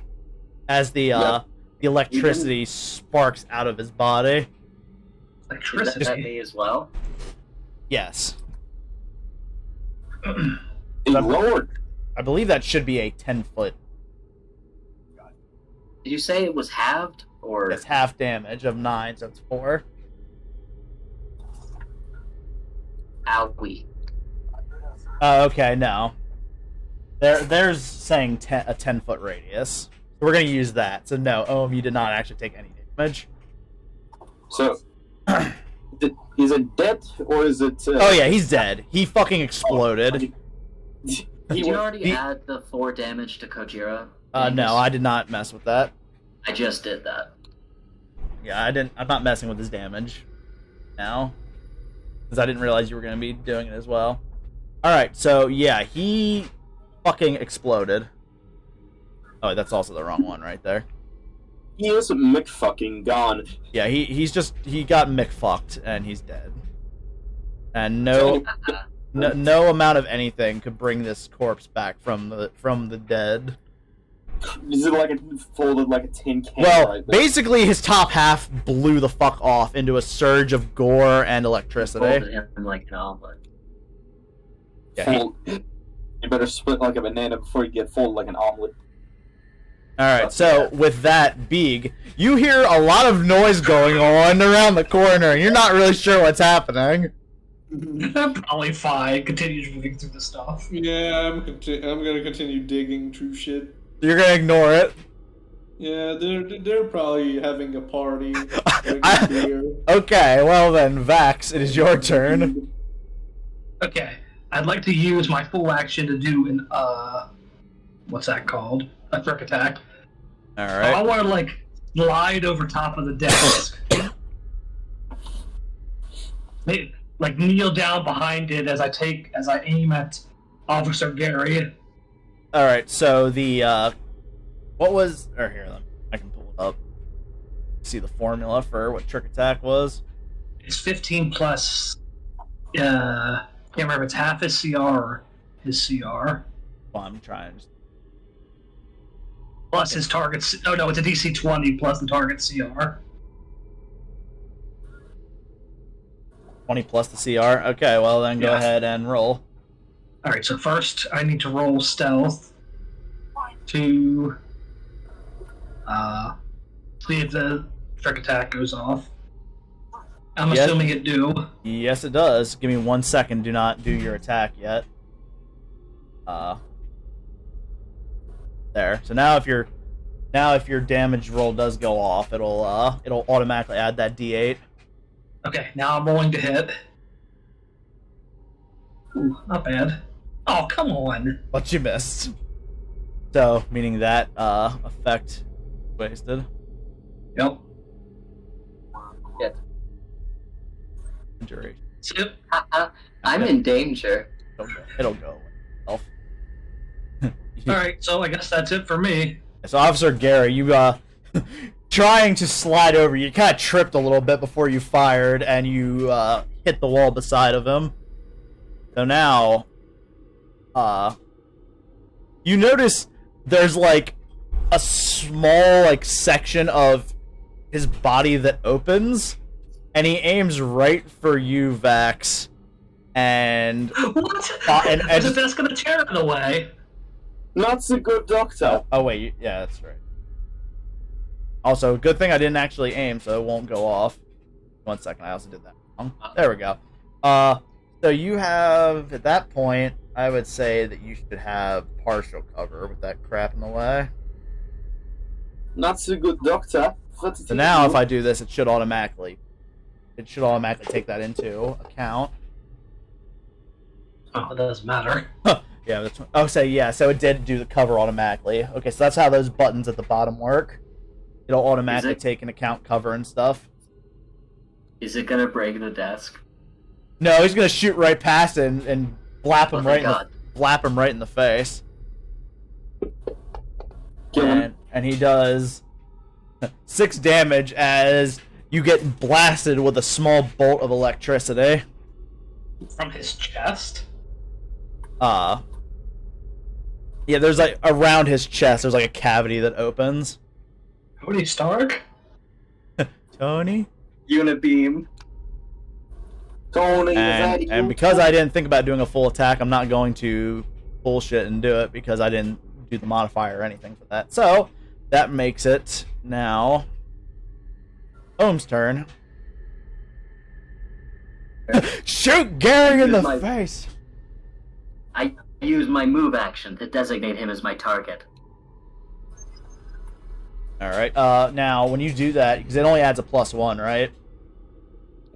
as the electricity sparks out of his body. Is Electricity. that me as well? Yes, Hey, Lord. I believe that should be a 10-foot. Did you say it was halved or? It's half damage of 9, so it's 4. Owie. Okay, no. There's saying a 10-foot radius. So we're gonna use that. So no, Ohm, you did not actually take any damage. So, is it dead or is it? Oh yeah, he's dead. He fucking exploded. Did you already add the 4 damage to Kojira? No, I did not mess with that. I just did that. Yeah, I didn't. I'm not messing with his damage now, because I didn't realize you were gonna be doing it as well. All right, so yeah, he fucking exploded. Oh, that's also the wrong one right there. He is McFucking gone. Yeah, he got McFucked and he's dead. And no amount of anything could bring this corpse back from the dead. Is it like folded like a tin can? Well, right there? basically his top half blew the fuck off into a surge of gore and electricity. Folded him like an omelet. Yeah, he- Fold. You better split like a banana before you get folded like an omelet. Alright, so with that, Beeg, you hear a lot of noise going on around the corner, and you're not really sure what's happening. I'm probably fine. Continues moving through the stuff. Yeah, I'm gonna continue digging through shit. You're gonna ignore it. Yeah, they're probably having a party. drinking I- beer. Okay, well then, Vax, it is your turn. Okay, I'd like to use my full action to do an what's that called? A trick attack. I Alright. want to like slide over top of the desk. Maybe, like kneel down behind it as I aim at Officer Gary. Alright, so the, what was, or here, I can pull it up. See the formula for what trick attack was. It's 15 plus. Can't remember if it's half his CR or his CR. Well, I'm trying. Plus his target's. Oh no, it's a DC 20 plus the target CR. 20 plus the CR? Okay, well then go Yeah. ahead and roll. Alright, so first I need to roll stealth to see if the trick attack goes off. I'm Yes. assuming it do. Yes, it does. Give me 1 second. Do not do your attack yet. There. So now if your damage roll does go off, it'll automatically add that D8. Okay, now I'm rolling to hit. Ooh, not bad. Oh, come on. But you missed. So, meaning that effect wasted. Yep. Duration. Yep. I'm in danger. It'll go itself. Alright, so I guess that's it for me. So, Officer Gary, you trying to slide over, you kind of tripped a little bit before you fired, and you hit the wall beside of him. So now, you notice there's like a small like section of his body that opens, and he aims right for you, Vax. And What? and As if that's gonna tear it away. Not so good, Doctor. oh wait, yeah, that's right. Also, good thing I didn't actually aim, so it won't go off. 1 second, I also did that wrong. There we go. So you have, at that point, I would say that you should have partial cover with that crap in the way. Not so good, Doctor. So now, if I do this, it should automatically take that into account. Oh, it doesn't matter. Yeah, that's, oh, so yeah, so it did do the cover automatically. Okay, so that's how those buttons at the bottom work. It'll automatically take into account cover and stuff. Is it gonna break the desk? No, he's gonna shoot right past it and blap him Oh, thank blap him right in the face. Kill him. And he does 6 damage as you get blasted with a small bolt of electricity. From his chest? Yeah, there's like around his chest, there's like a cavity that opens. Tony Stark? Tony? Unibeam. Tony, And because I didn't think about doing a full attack, I'm not going to bullshit and do it because I didn't do the modifier or anything for that. So, that makes it now Ohm's turn. Shoot Gary in the face! I use my move action to designate him as my target. Alright, now when you do that, because it only adds a +1, right?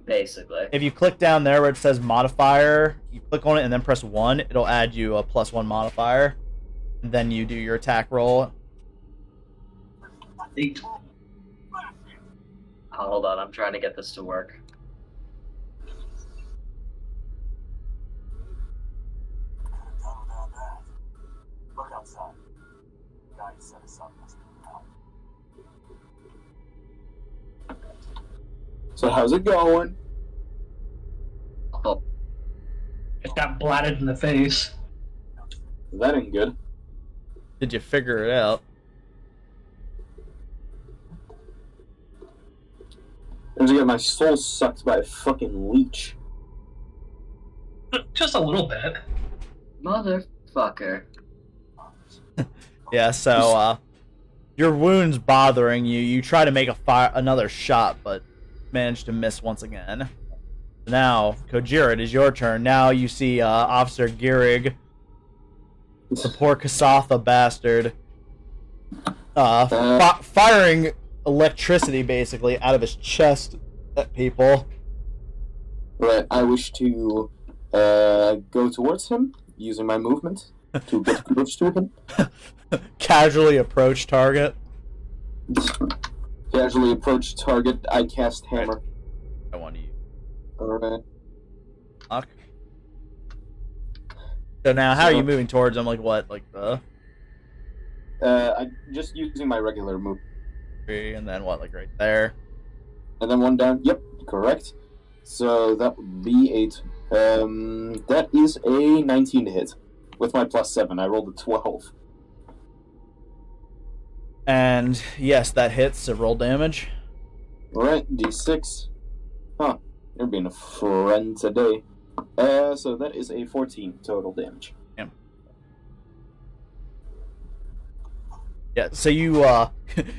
Basically. If you click down there where it says modifier, you click on it and then press 1, it'll add you a +1 modifier. And then you do your attack roll. 8. Oh, hold on, I'm trying to get this to work. Done without that. Look outside. The guy who set us up must be out. So how's it going? Oh, It got blatted in the face. That ain't good. Did you figure it out? I'm gonna get my soul sucked by a fucking leech. Just a little bit. Motherfucker. Yeah, so, your wound's bothering you. You try to make another shot, but manage to miss once again. Now, Kojira, it is your turn. Now you see, Officer Gierig, the poor Kasatha bastard, firing electricity, basically, out of his chest at people. Right, I wish to go towards him, using my movement, to get close to him. Casually approach target. Casually approach target, I cast Hammer. I want to use. Alright. Fuck. So now, how are you moving towards him? Like what? Like the... I'm just using my regular move. And then what? Like right there? And then one down. Yep, correct. So that would be 8. That is a 19 to hit. With my +7, I rolled a 12. And yes, that hits, so roll damage. Alright, D6. Huh, you're being a friend today. So that is a 14 total damage. Yeah, so you,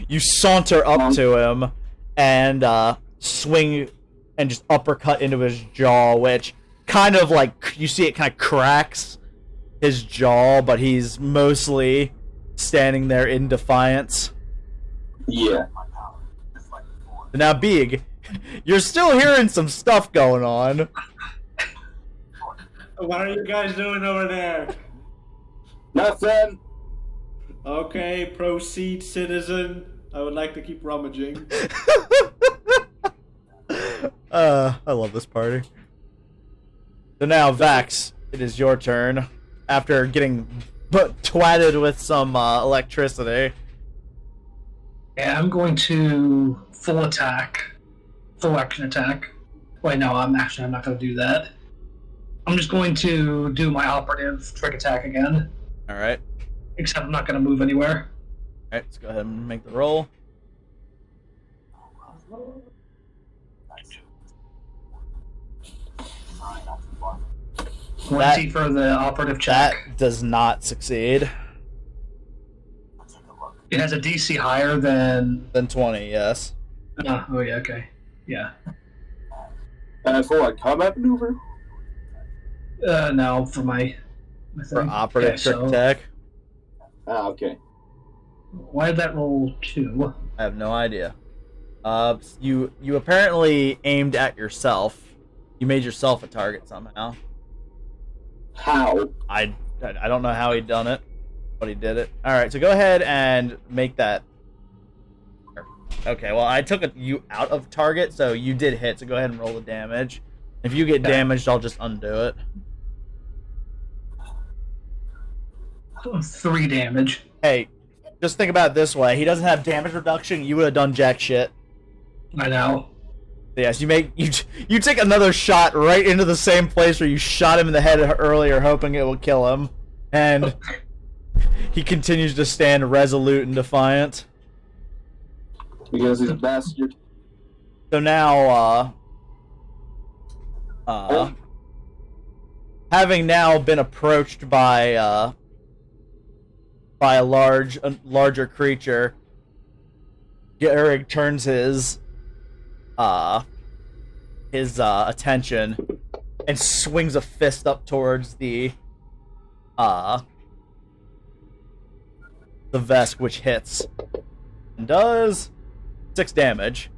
you saunter up to him and, swing and just uppercut into his jaw, which kind of like, you see it kind of cracks his jaw, but he's mostly standing there in defiance. Yeah. Now, Beeg, you're still hearing some stuff going on. What are you guys doing over there? Nothing! Okay, proceed, citizen. I would like to keep rummaging. I love this party. So now, Vax, it is your turn. After getting twatted with some electricity. Yeah, I'm going to full action attack. Wait, no, I'm not going to do that. I'm just going to do my operative trick attack again. Alright. Except I'm not going to move anywhere. Alright, let's go ahead and make the roll. Twenty for the operative check. That does not succeed. It has a DC higher than 20, yes. Oh yeah, okay. Yeah. For what, combat maneuver? No, for my For thing. operative Okay, trick so attack. Ah, okay. why did that roll 2? I have no idea. You apparently aimed at yourself. You made yourself a target somehow. How? I don't know how he done it, but he did it. Alright, so go ahead and make that. Okay, well, I took you out of target, so you did hit, so go ahead and roll the damage. If you get damaged, I'll just undo it. 3 damage. Hey, just think about it this way. He doesn't have damage reduction, you would have done jack shit. I know. Yes, you take another shot right into the same place where you shot him in the head earlier, hoping it will kill him, and he continues to stand resolute and defiant. Because he's a bastard. So now, having now been approached by a larger creature, Gehrig turns his attention and swings a fist up towards the Vesk, which hits and does 6 damage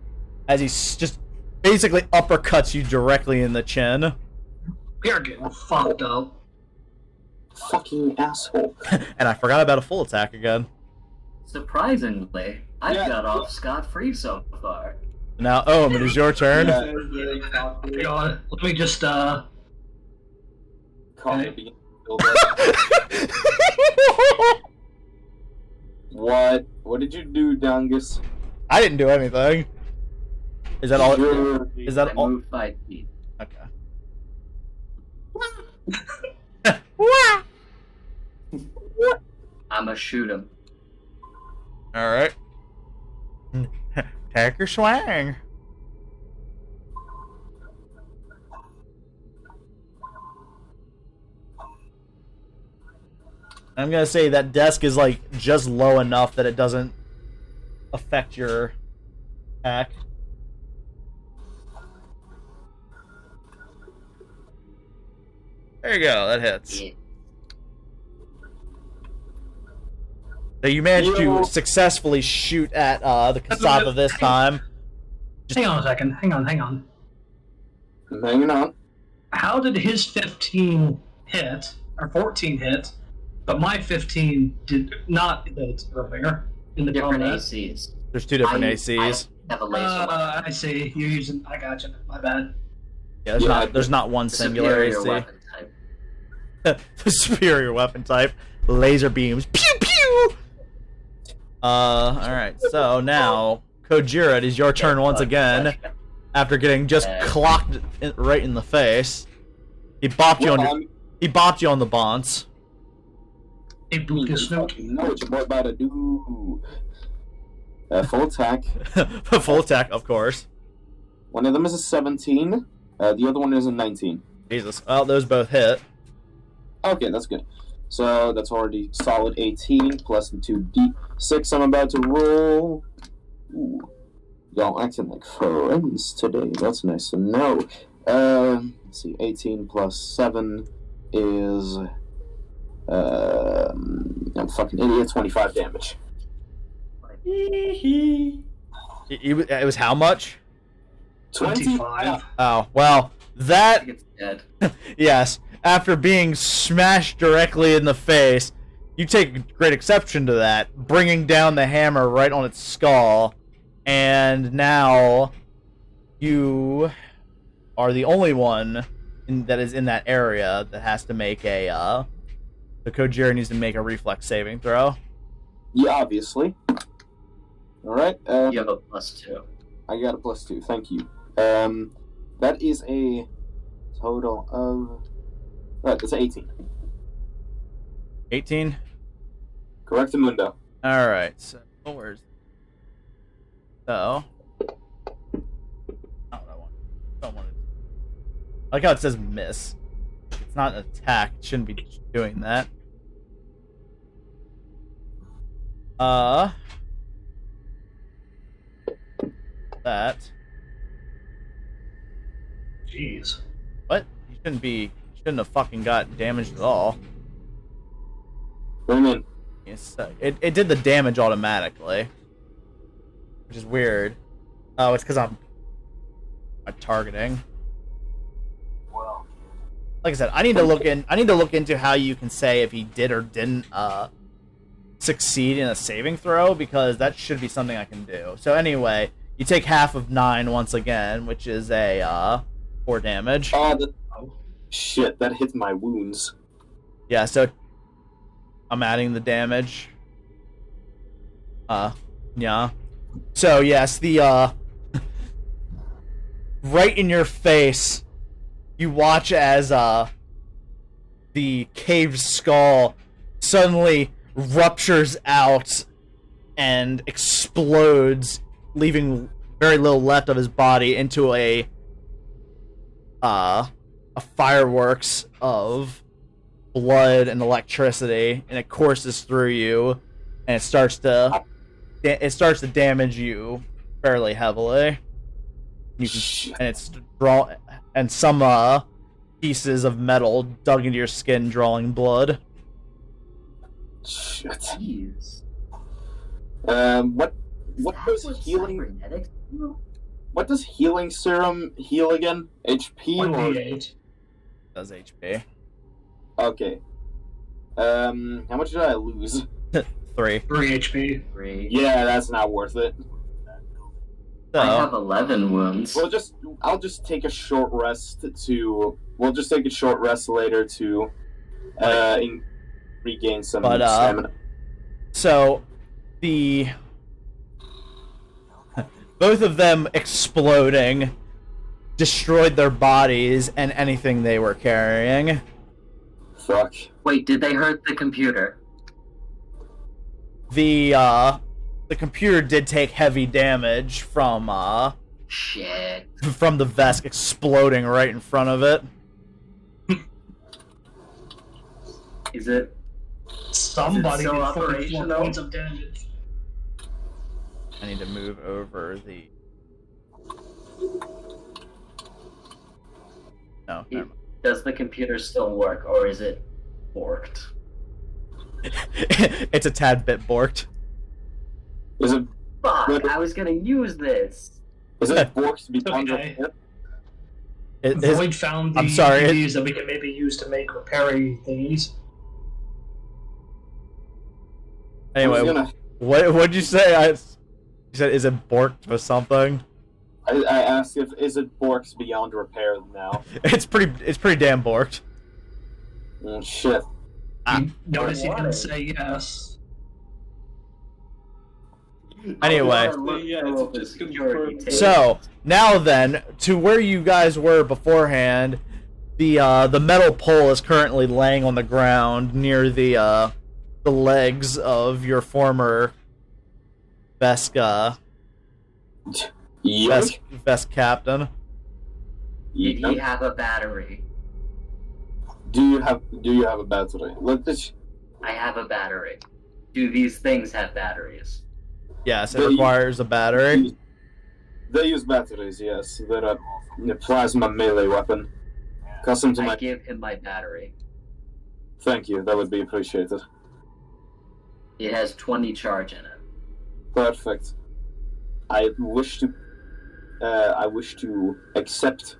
as he just basically uppercuts you directly in the chin. You're getting fucked up. Fucking asshole. And I forgot about a full attack again. Surprisingly, I've got off scot-free so far. Now, it is your turn. Hang on, let me just Call Okay. it being build up. What did you do, Dangus? I didn't do anything. Is that all? You're- Is that I all? moved 5 feet. Okay. I'ma shoot him. All right. Take your swing. I'm gonna say that desk is like just low enough that it doesn't affect your attack. There you go, that hits. Yeah. So you managed to successfully shoot at the Kasava this time. Hang on a second. Hang on. I'm hanging on. How did his 15 hit, or 14 hit, but my 15 did not hit earlier in the Different combat? ACs. There's two different ACs. I have a laser. I see. You're using. I gotcha. My bad. Yeah, there's not one singular Superior AC. weapon type. The superior weapon type. Laser beams. Pew pew! Alright, so now, Kojira, it is your turn once again. After getting just clocked right in the face. He bopped you on the bonds. Hey, Lucas, no. Know what your boy about to do. Full attack. Full attack, of course. One of them is a 17. The other one is a 19. Jesus. Well, those both hit. Okay, that's good. So that's already solid 18 plus the 2d6 I'm about to roll. Ooh. Y'all acting like friends today. That's nice to know. Let's see. 18 plus 7 is... I'm a fucking idiot. 25 damage. It was how much? 25. Oh, well, that... I think it's dead. Yes. After being smashed directly in the face, you take great exception to that, bringing down the hammer right on its skull, and now you are the only one that is in that area that has to make a, the Kojira needs to make a reflex saving throw. Yeah, obviously. Alright, You have a +2. I got a +2, thank you. That is a total of... Right, that's 18. 18? Correctamundo. Alright, so where's... So... Not what I want. Don't want to... I like how it says miss. It's not an attack, it shouldn't be doing that. That... Jeez. What? You shouldn't have fucking got damaged at all. What do you mean? Yes, it did the damage automatically, which is weird. Oh, it's because I'm targeting. Well, Like I said, I need to look into how you can say if he did or didn't succeed in a saving throw, because that should be something I can do. So anyway, you take half of 9 once again, which is a 4 damage. Shit, that hit my wounds. Yeah, so I'm adding the damage. Yeah. So yes, the right in your face, you watch as the caved skull suddenly ruptures out and explodes, leaving very little left of his body into a fireworks of blood and electricity, and it courses through you, and it starts to damage you fairly heavily. You can, and it's and some pieces of metal dug into your skin, drawing blood. Shit. Jeez. What does healing? Cybernetics do? What does healing serum heal again? HP or? 1d8. Does HP. Okay. How much did I lose? 3. 3 HP. 3. Yeah, that's not worth it. So, I have 11 wounds. I'll just take a short rest to. We'll just take a short rest later to, regain some stamina. So, both of them exploding destroyed their bodies and anything they were carrying. Fuck. Wait, did they hurt the computer? The computer did take heavy damage from Shit. from the Vesk exploding right in front of it. Is it Somebody still did 44 operational? points of damage. I need to move over the. No, never mind. Does the computer still work, or is it borked? It's a tad bit borked. Is it Fuck! I was gonna use this. borked beyond Okay. repair? Void found I'm sorry, these that we can maybe use to make repairing thingies. Anyway, what'd you say? You said, is it borked or something? I asked if is it borked beyond repair now? It's pretty damn borked. Shit. Notice he Why? didn't say yes. Anyway, Yeah, it's just confirmed. so now then, to where you guys were beforehand, the metal pole is currently laying on the ground near the legs of your former best captain. Did he have a battery? Do you have a battery? I have a battery. Do these things have batteries? Yes, it requires a battery. They use batteries, yes. They're a plasma melee weapon. Custom to I my. give him my battery. Thank you. That would be appreciated. It has 20 charge in it. Perfect. I wish to accept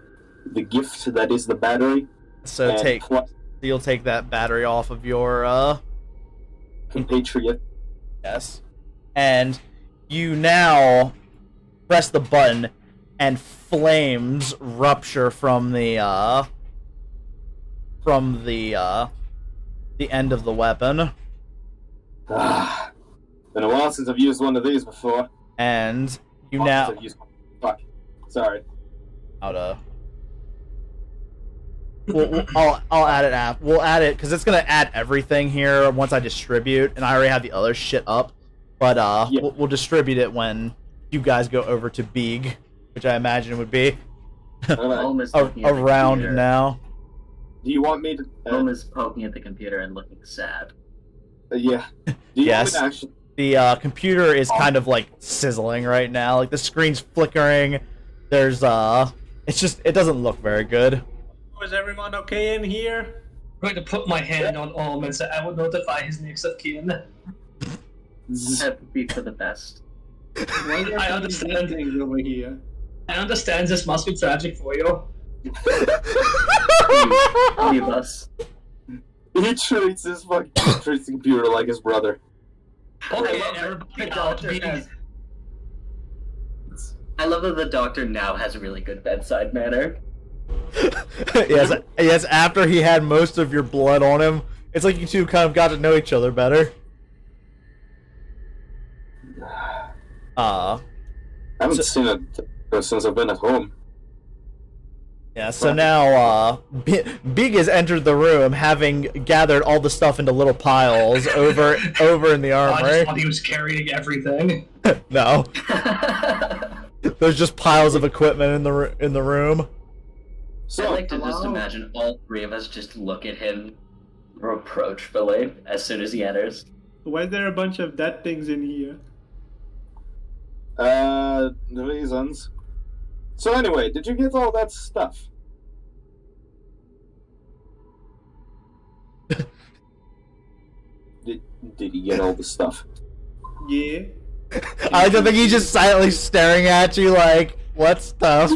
the gift that is the battery. So and you'll take that battery off of your compatriot. Yes. And you now press the button and flames rupture from the end of the weapon. Been a while since I've used one of these before. And you Fuck. Sorry. I'll add it. We'll add it because it's gonna add everything here once I distribute, and I already have the other shit up. But yeah. we'll distribute it when you guys go over to Beeg, which I imagine would be around now. Do you want me to? Home is poking at the computer and looking sad. Yeah. Do you Yes. want me to actually? The computer is kind of like sizzling right now. Like the screen's flickering. There's it doesn't look very good. Is everyone okay in here? I'm going to put my hand on Olm and say I would notify his next of kin. That would be for the best. I understand things over here. I understand this must be tragic for you. Leave us. He treats the computer like his brother. Okay, I love everybody that out. I love that the doctor now has a really good bedside manner. yes, after he had most of your blood on him, it's like you two kind of got to know each other better. I haven't seen it since I've been at home. Yeah, so now, Beeg has entered the room, having gathered all the stuff into little piles over in the I armory. just thought he was carrying everything. No, there's just piles of equipment in the room. So, I'd like to just imagine all three of us just look at him reproachfully as soon as he enters. Why is there a bunch of dead things in here? the reasons. So anyway, did you get all that stuff? Did he get all the stuff? Yeah. I don't think he's just silently staring at you like, what stuff?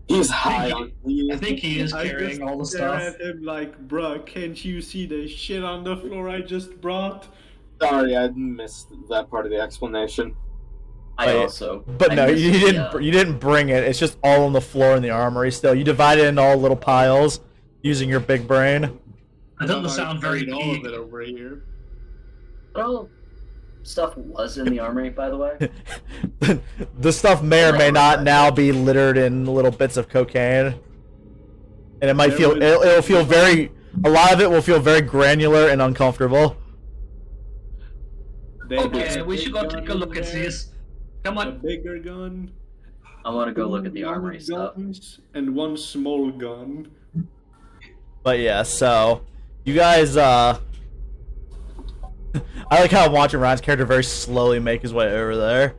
He's high on I think he is carrying all the stare stuff. at him like, bruh, can't you see the shit on the floor I just brought? Sorry, I missed that part of the explanation. I Wait, also. But I no, missed you the, didn't. You didn't bring it. It's just all on the floor in the armory. Still, you divide it into all little piles using your big brain. That doesn't sound very carried all of Beeg. it over here. What all stuff was in the armory, by the way? The stuff may or may not now be littered in little bits of cocaine, and it might feel. It'll feel very. A lot of it will feel very granular and uncomfortable. Okay, we should go take a look at this. Come A on. bigger gun. I want to go look at the two armory long stuff. guns, and one small gun. But yeah, so you guys I like how I'm watching Ryan's character very slowly make his way over there.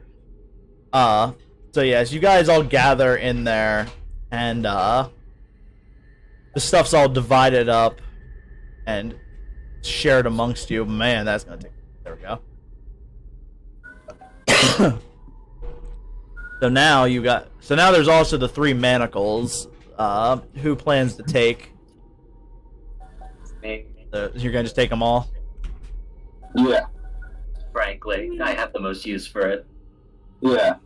So yeah, as you guys all gather in there, and the stuff's all divided up and shared amongst you. Man, that's gonna take. There we go. So now you got. So now there's also the 3 manacles. Who plans to take? You're gonna just take them all? Yeah. Frankly, I have the most use for it. Yeah.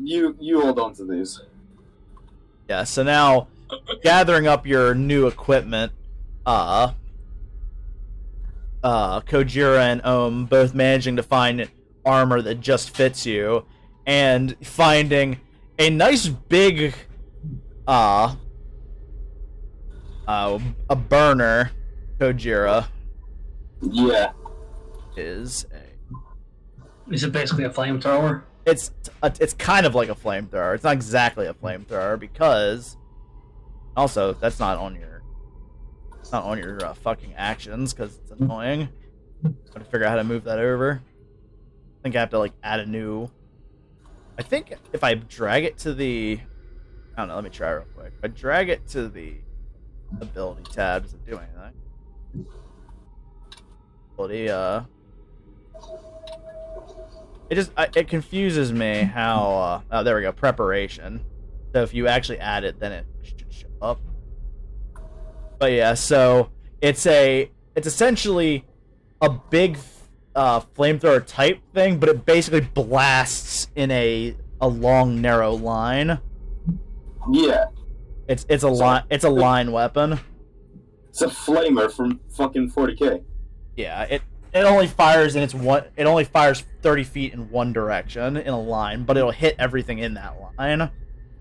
You hold on to these. Yeah. So now, gathering up your new equipment, Kojira and both managing to find armor that just fits you, and finding a nice big a burner. Kojira Yeah. is it basically a flamethrower? it's kind of like a flamethrower. It's not exactly a flamethrower because also that's not on your fucking actions because it's annoying. I'm gonna figure out how to move that over. I think I have to like add a new. I think if I drag it to the, I don't know. Let me try real quick. If I drag it to the ability tab, does it do anything? It confuses me how oh, there we go, preparation. So if you actually add it, then it should show up. But yeah, so it's essentially a big flamethrower type thing, but it basically blasts in a long narrow line. Yeah. It's a line weapon. It's a flamer from fucking 40K. Yeah, it only fires in it only fires 30 feet in one direction in a line, but it'll hit everything in that line.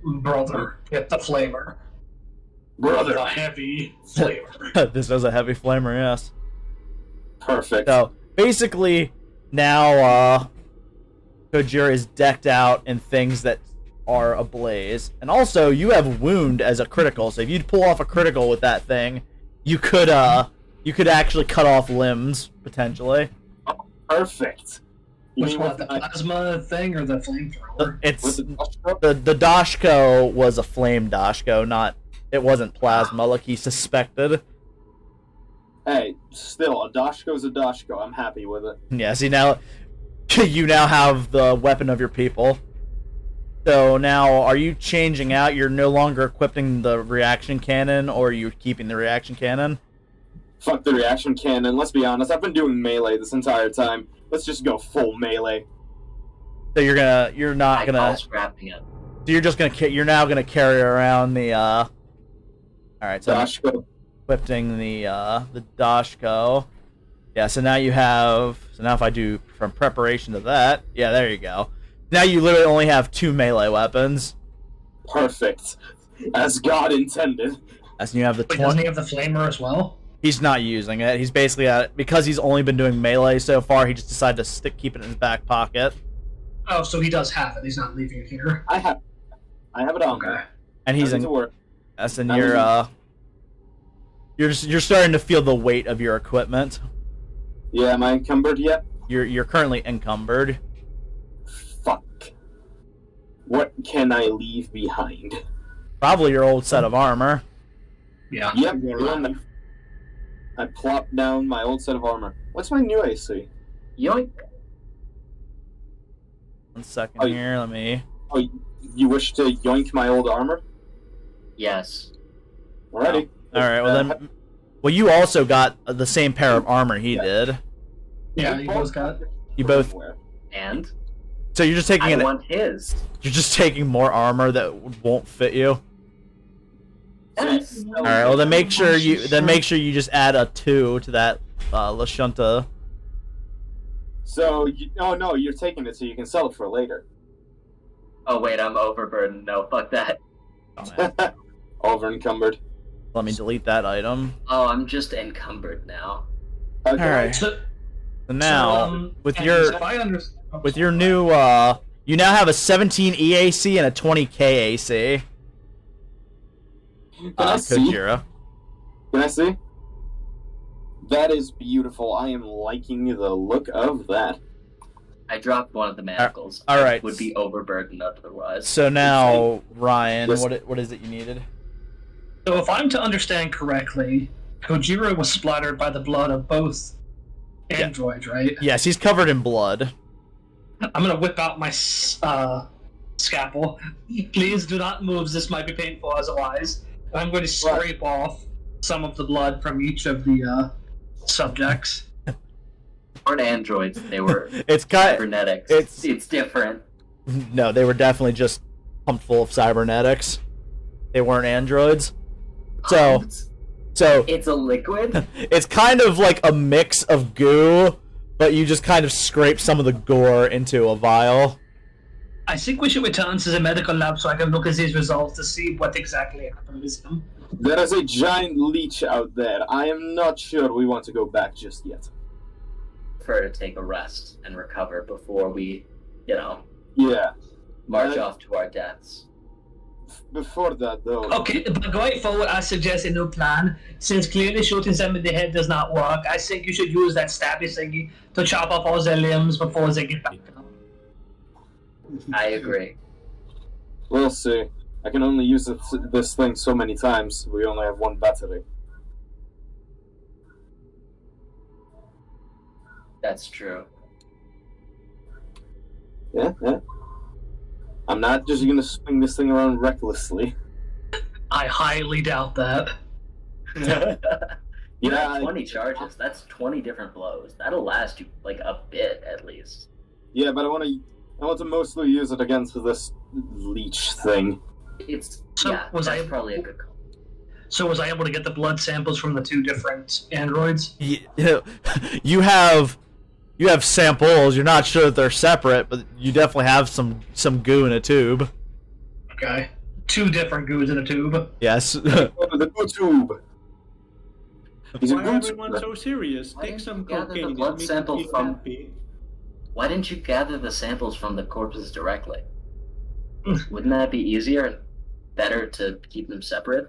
Brother, get the flamer. Brother. The heavy flamer. This is a heavy flamer, yes. Perfect. So basically, now Kojira is decked out in things that are ablaze, and also you have wound as a critical. So if you pull off a critical with that thing, you could actually cut off limbs potentially. Perfect. You Which mean one, with the plasma thing or the flamethrower? It's the Dashko? the Dashko was a flame Dashko, it wasn't plasma like he suspected. Hey, still, a Dashko's a Dashko. I'm happy with it. Yeah, see now, you now have the weapon of your people. So now, are you changing out? You're no longer equipping the reaction cannon, or are you keeping the reaction cannon? Fuck the reaction cannon. Let's be honest. I've been doing melee this entire time. Let's just go full melee. So you're not gonna. Scrapping it. So you're now gonna carry around the. All right, so Dashko. equipping the Dashko. Yeah, so now you have. So now if I do from preparation to that, yeah, there you go. Now you literally only have 2 melee weapons. Perfect. As God intended. As you have the Wait, doesn't he have the flamer as well? He's not using it. He's basically because he's only been doing melee so far. He just decided to keep it in his back pocket. Oh, so he does have it. He's not leaving it here. I have it on. Okay. And he's in. to work. Yes, and you're starting to feel the weight of your equipment. Yeah, am I encumbered yet? You're currently encumbered. Fuck. What can I leave behind? Probably your old set of armor. Yeah. Yep, I plopped down my old set of armor. What's my new AC? Yoink. 1 second Oh, here. Let me. Oh, you wish to yoink my old armor? Yes. Alrighty. All right. Well then. Well, you also got the same pair of armor he did. Yeah, you both got. You both. And So you're just taking I want his. You're just taking more armor that won't fit you. Yes. All right. Well, then make sure you just add a 2 to that Lashunta. So, oh no, you're taking it so you can sell it for later. Oh wait, I'm overburdened. No, fuck that. Oh, man. Over encumbered. Let me delete that item. Oh, I'm just encumbered now. Okay. All right. So, So now, with your if I with your new, you now have a 17 EAC and a 20 KAC. Can I see? Kojira. Can I see? That is beautiful. I am liking the look of that. I dropped one of the manacles. all right. I would be overburdened otherwise. So now, Ryan, Yes. what is it you needed? So if I'm to understand correctly, Kojira was splattered by the blood of both androids, right? Yes, he's covered in blood. I'm gonna whip out my scalpel. Please do not move. This might be painful otherwise. I'm going to scrape off some of the blood from each of the subjects. They weren't androids. They were It's kind. cybernetics. it's- It's different. No, they were definitely just pumped full of cybernetics. They weren't androids. So, It's a liquid? it's kind of like a mix of goo, but you just kind of scrape some of the gore into a vial. I think we should return to the medical lab so I can look at these results to see what exactly happened with them. There is a giant leech out there. I am not sure we want to go back just yet. Prefer to take a rest and recover before we, Yeah. march off to our deaths. Before that, though. Okay, but going forward, I suggest a new plan. Since clearly shooting them in the head does not work, I think you should use that stabby thingy to chop off all their limbs before they get back up. I agree. We'll see. I can only use this thing so many times. We only have one battery. That's true. Yeah. I'm not just gonna swing this thing around recklessly. I highly doubt that. You Yeah, have 20 charges. That's 20 different blows. That'll last you like a bit at least. Yeah, but I want to mostly use it against this leech thing. It's So, was that's I- probably a good call. So was I able to get the blood samples from the two different androids? You have samples. You're not sure that they're separate, but you definitely have some goo in a tube. Okay. Two different goos in a tube. Yes. Oh, the goo tube. He's a Why goo everyone tube. so serious? Why Take didn't some you gather the cocaine. blood It'll make sample you feel from- happy. Why didn't you gather the samples from the corpses directly? Wouldn't that be easier and better to keep them separate?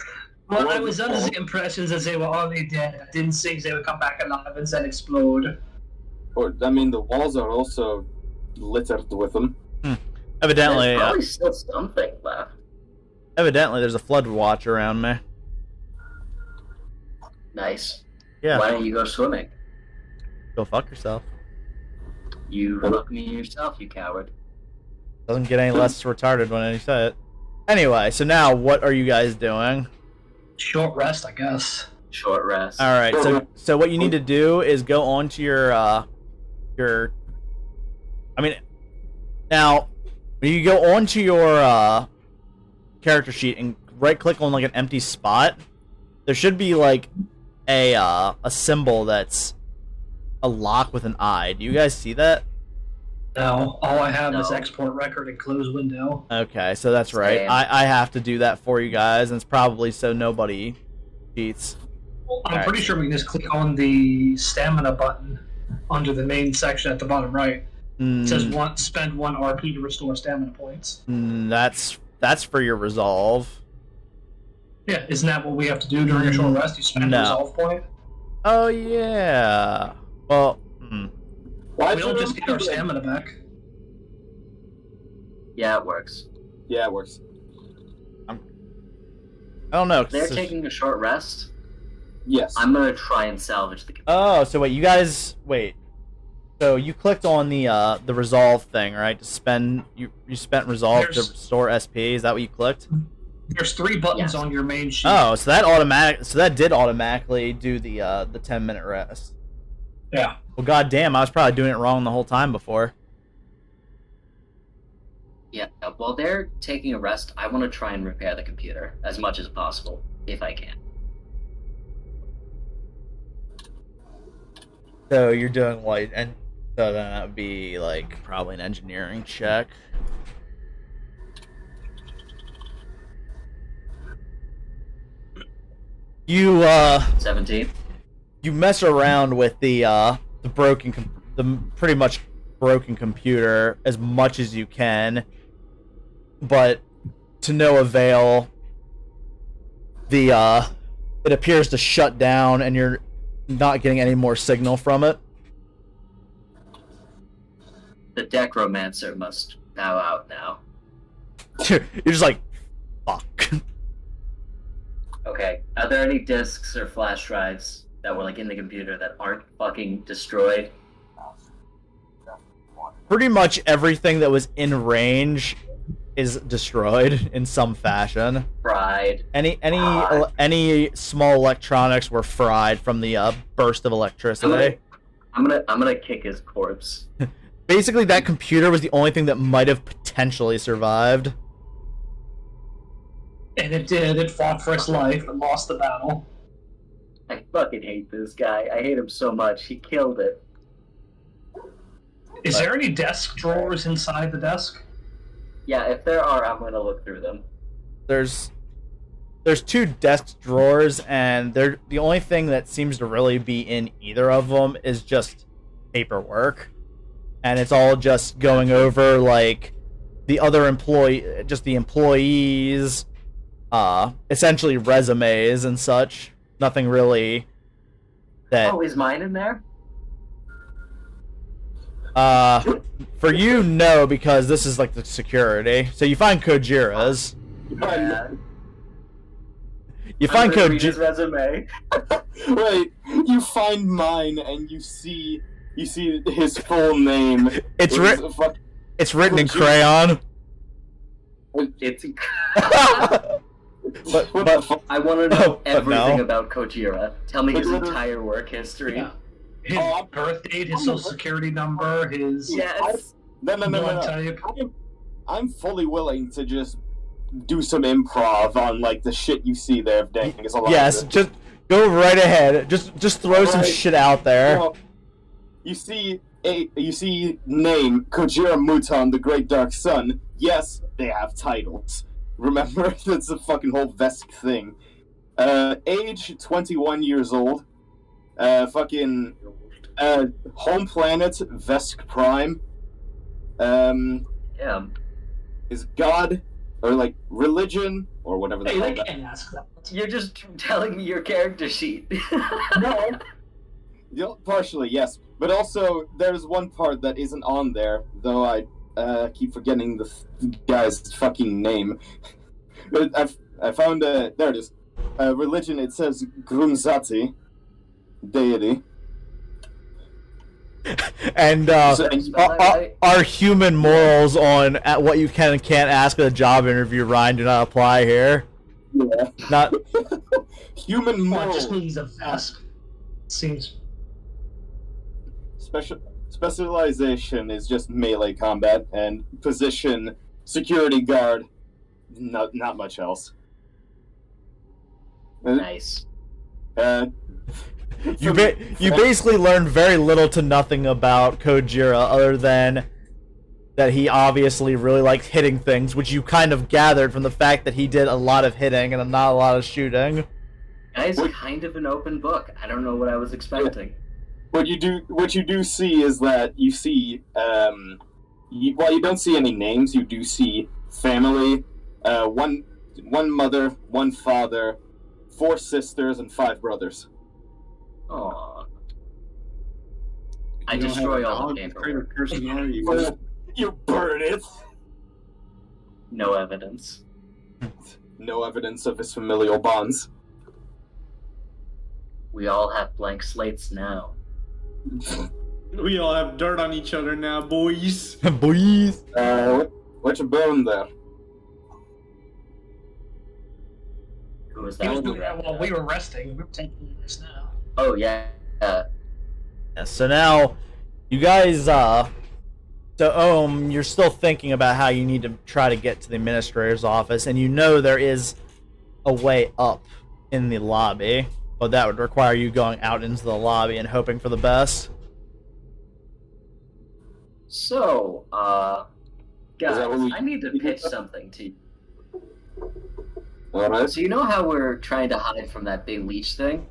Well, I was under the impression that they were already dead. I didn't think they would come back alive and then explode. Or, I mean, the walls are also littered with them. Evidently, There's probably still something left. there's a flood watch around me. Nice. Yeah. Why don't you go swimming? Go fuck yourself. You look me yourself, you coward. Doesn't get any less retarded when you say it. Anyway, so now what are you guys doing? Short rest, I guess. Short rest. All right. So what you need to do is go on to your I mean, now when you go onto your character sheet and right click on like an empty spot, there should be like a symbol that's a lock with an eye. Do you guys see that? No, all I have is No. export record and close window. Okay, so that's right. Same. I have to do that for you guys, and it's probably so nobody cheats. I'm Alright. pretty sure we can just click on the stamina button under the main section at the bottom right. It says spend 1 RP to restore stamina points. That's for your resolve. Yeah, isn't that what we have to do during a short rest? You spend No. a resolve point? Oh yeah. Well, Why We don't just get our stamina back. Yeah, it works. Yeah, it works. I don't know. 'cause They're it's- taking a short rest. Yes. I'm gonna try and salvage the computer. Oh, so wait, you guys wait. So you clicked on the resolve thing, right? To spend you spent resolve to There's- restore SP. Is that what you clicked? There's 3 buttons Yes. on your main sheet. Oh, so that did automatically do the 10-minute rest. Yeah. Well, goddamn, I was probably doing it wrong the whole time before. Yeah, while they're taking a rest, I want to try and repair the computer as much as possible, if I can. So you're doing like, and so then that would be like probably an engineering check. You 17. you mess around with the pretty much broken computer as much as you can, but to no avail. It appears to shut down, and you're not getting any more signal from it. The Decromancer must bow out now. You're just like, fuck. Okay, are there any disks or flash drives that were like in the computer that aren't fucking destroyed? Pretty much everything that was in range is destroyed in some fashion. Fried. Any small electronics were fried from the burst of electricity. I'm gonna kick his corpse. Basically, that computer was the only thing that might have potentially survived. And it did. It fought for its life and lost the battle. I fucking hate this guy. I hate him so much. He killed it. Is there any desk drawers inside the desk? Yeah, if there are, I'm gonna look through them. There's 2 desk drawers, and the only thing that seems to really be in either of them is just paperwork, and it's all just going over like the employees, essentially resumes and such. Nothing really. That. Oh, is mine in there? For you, no, because this is like the security. So you find Kojira's. Yeah. You find Kojira's resume. Wait, you find mine and you see his full name. It's written in crayon. It's. but I want to know everything no. about Kojira. Tell me his entire work history. Yeah. His birth date, his social security number, his Yes. blood No. type. I'm fully willing to just do some improv on like the shit you see there. Dangus. Yes, just go right ahead. Just throw some shit out there. Well, you see name Kojira Muton, the Great Dark Sun. Yes, they have titles. Remember, that's the fucking whole Vesk thing. Age 21 years old. Home planet Vesk Prime. Yeah. Is God or like religion or whatever they Hey, call they that. can't ask that. You're just telling me your character sheet. No. Yeah, partially, yes. But also, there's one part that isn't on there, though I keep forgetting the guy's fucking name. But I found, there it is. Religion, it says Grunzati, deity. And So- our human morals on at what you can and can't ask at a job interview, Ryan, do not apply here. Yeah. Not Human Well, it just moral. means a vest. Seems. Specialization is just melee combat, and position, security guard, not much else. Nice. you basically learned very little to nothing about Kojira, other than that he obviously really liked hitting things, which you kind of gathered from the fact that he did a lot of hitting and not a lot of shooting. Guy's kind of an open book. I don't know what I was expecting. What you do see is that you see, while you don't see any names, you do see family, one mother, one father, 4 sisters, and 5 brothers. Aww. I destroy all the paperwork. Person are you? You burn it. No evidence. No evidence of his familial bonds. We all have blank slates now. We all have dirt on each other now, boys. Boys. What you burn there? Who was He was that? doing that while we were resting. We were taking this now. Oh yeah. Yeah, so now, you guys, you're still thinking about how you need to try to get to the administrator's office, and you know there is a way up in the lobby, but that would require you going out into the lobby and hoping for the best. So, guys, that what we- I need to pitch something to you. Alright. So you know how we're trying to hide from that big leech thing?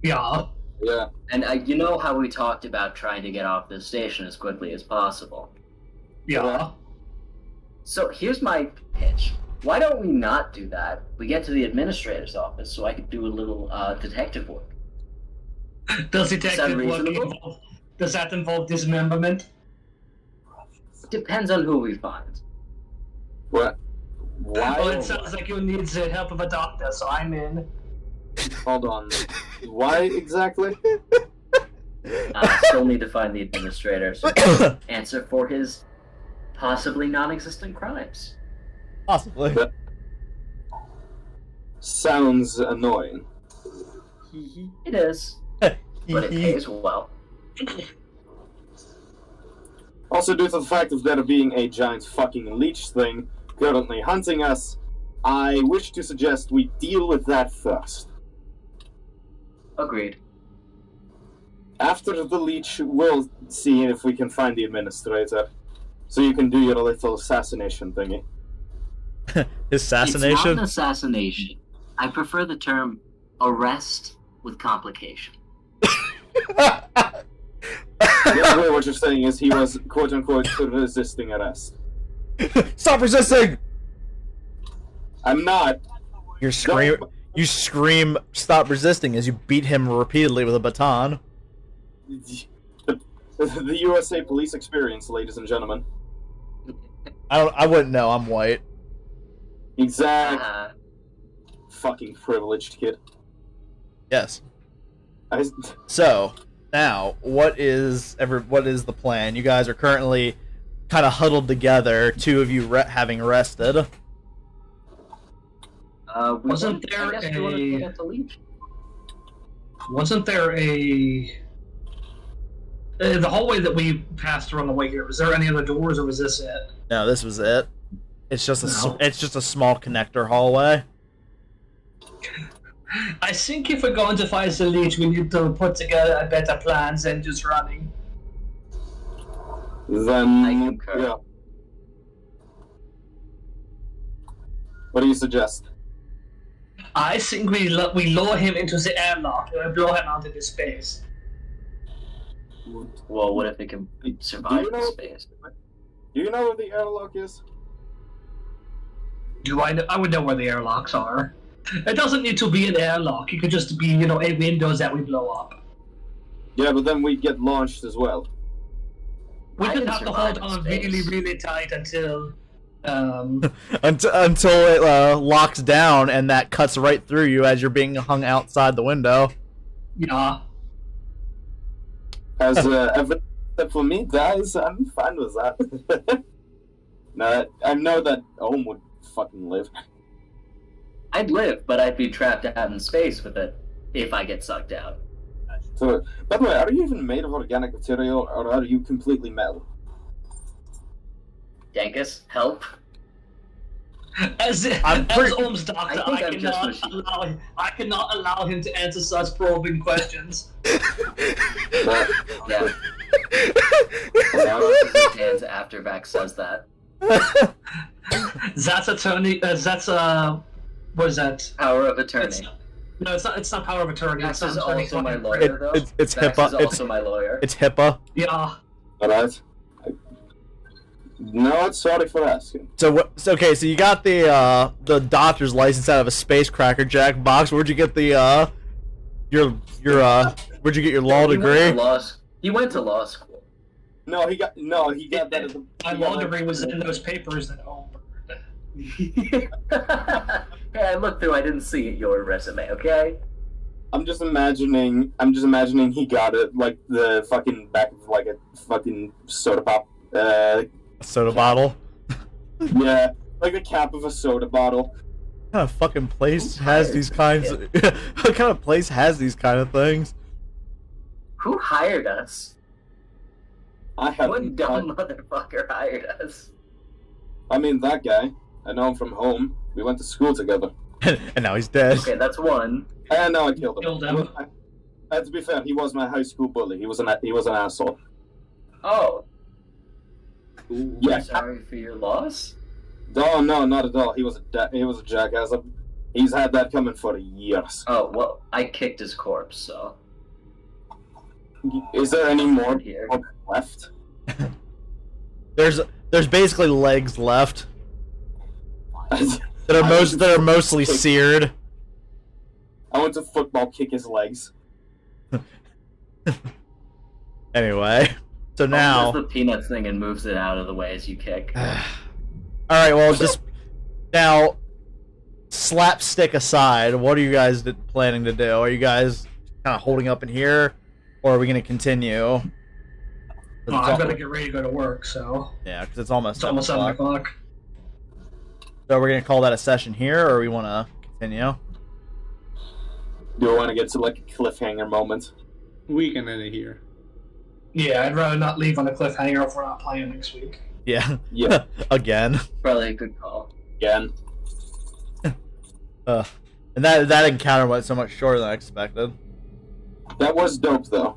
Yeah. Yeah. And you know how we talked about trying to get off this station as quickly as possible? Yeah. So here's my pitch. Why don't we not do that? We get to the administrator's office so I could do a little detective work. Does that detective work reasonable? involve? Does that involve dismemberment? Depends on who we find. What? Why? Well, or it sounds like you need the help of a doctor, so I'm in. Hold on. Why exactly? Still need to find the administrator so he can answer for his possibly non-existent crimes. Possibly. Sounds annoying. It is, but it pays well. Also, due to the fact of there being a giant fucking leech thing currently hunting us, I wish to suggest we deal with that first. Agreed. After the leech, we'll see if we can find the administrator. So you can do your little assassination thingy. It's Assassination? not an assassination. I prefer the term arrest with complication. Basically what you're saying is he was, quote-unquote, resisting arrest. Stop resisting! I'm not. You scream, stop resisting as you beat him repeatedly with a baton. The USA police experience, ladies and gentlemen. I wouldn't know, I'm white. Exact. Fucking privileged kid. Yes. I, So, now, what is the plan? You guys are currently kind of huddled together, two of you having rested. Wasn't there I guess we want to look at the leech. Wasn't there a... the hallway that we passed through on the way here, was there any other doors, or was this it? No, this was it. It's just No. it's just a small connector hallway. I think if we're going to fight the leech, we need to put together a better plan than just running. then, I concur. yeah. What do you suggest? I think we lower him into the airlock and blow him out into space. Well, what if it can survive in space? Do you know where the airlock is? Do I know? I would know where the airlocks are. It doesn't need to be an airlock. It could just be, a windows that we blow up. Yeah, but then we get launched as well. We I just can have to survive hold in on space. really, really tight until... Until it locks down and that cuts right through you as you're being hung outside the window. yeah. As evidence for me, guys, I'm fine with that. No, I know that Ohm would fucking live. I'd live, but I'd be trapped out in space with it if I get sucked out. So, by the way, are you even made of organic material, or are you completely metal? Dangus, help. As Ohm's doctor, I think I'm just I cannot allow him to answer such probing questions. But, Yeah. Now his hands after Vax says that. That's attorney. That's what is that? Power of attorney. It's not power of attorney. Vax It's is also my lawyer, It- though. it's Vax HIPAA. is also my lawyer. It's HIPAA. Yeah. alright. No, sorry for asking. So okay, so you got the doctor's license out of a space Cracker Jack box. Where'd you get the where'd you get your law degree? He went to law school. No, he got that as a... My law degree was in those papers that Ohm burned. Hey, I looked through. I didn't see your resume. Okay. I'm just imagining he got it like the fucking back of like a fucking soda pop. Soda bottle. Yeah, like the cap of a soda bottle. What kind of fucking place has these kinds? What kind of place has these kind of things? Who hired us? I have. What dumb motherfucker hired us? I mean, that guy. I know him from home. We went to school together. And now he's dead. Okay, that's one. And now I killed him. Killed him. To be fair, he was my high school bully. He was an asshole. Oh. Yeah. Sorry for your loss. Oh no, not at all. He was a jackass. He's had that coming for years. Oh well, I kicked his corpse, so Is there any more here. left? There's basically legs left that are mostly seared. I went to football kick his legs. Anyway, so now. Does the peanuts thing and moves it out of the way as you kick. Alright, well, just. Now, slapstick aside, what are you guys planning to do? Are you guys kind of holding up in here? Or are we going to continue? Well, I've got to get ready to go to work, so. Yeah, because it's almost 7 o'clock. So we're going to call that a session here, or we want to continue? Do I want to get to like a cliffhanger moment? We can end it here. Yeah, I'd rather not leave on a cliffhanger if we're not playing next week. Yeah. Yeah. Again. Probably a good call. Again. And that encounter went so much shorter than I expected. That was dope, though.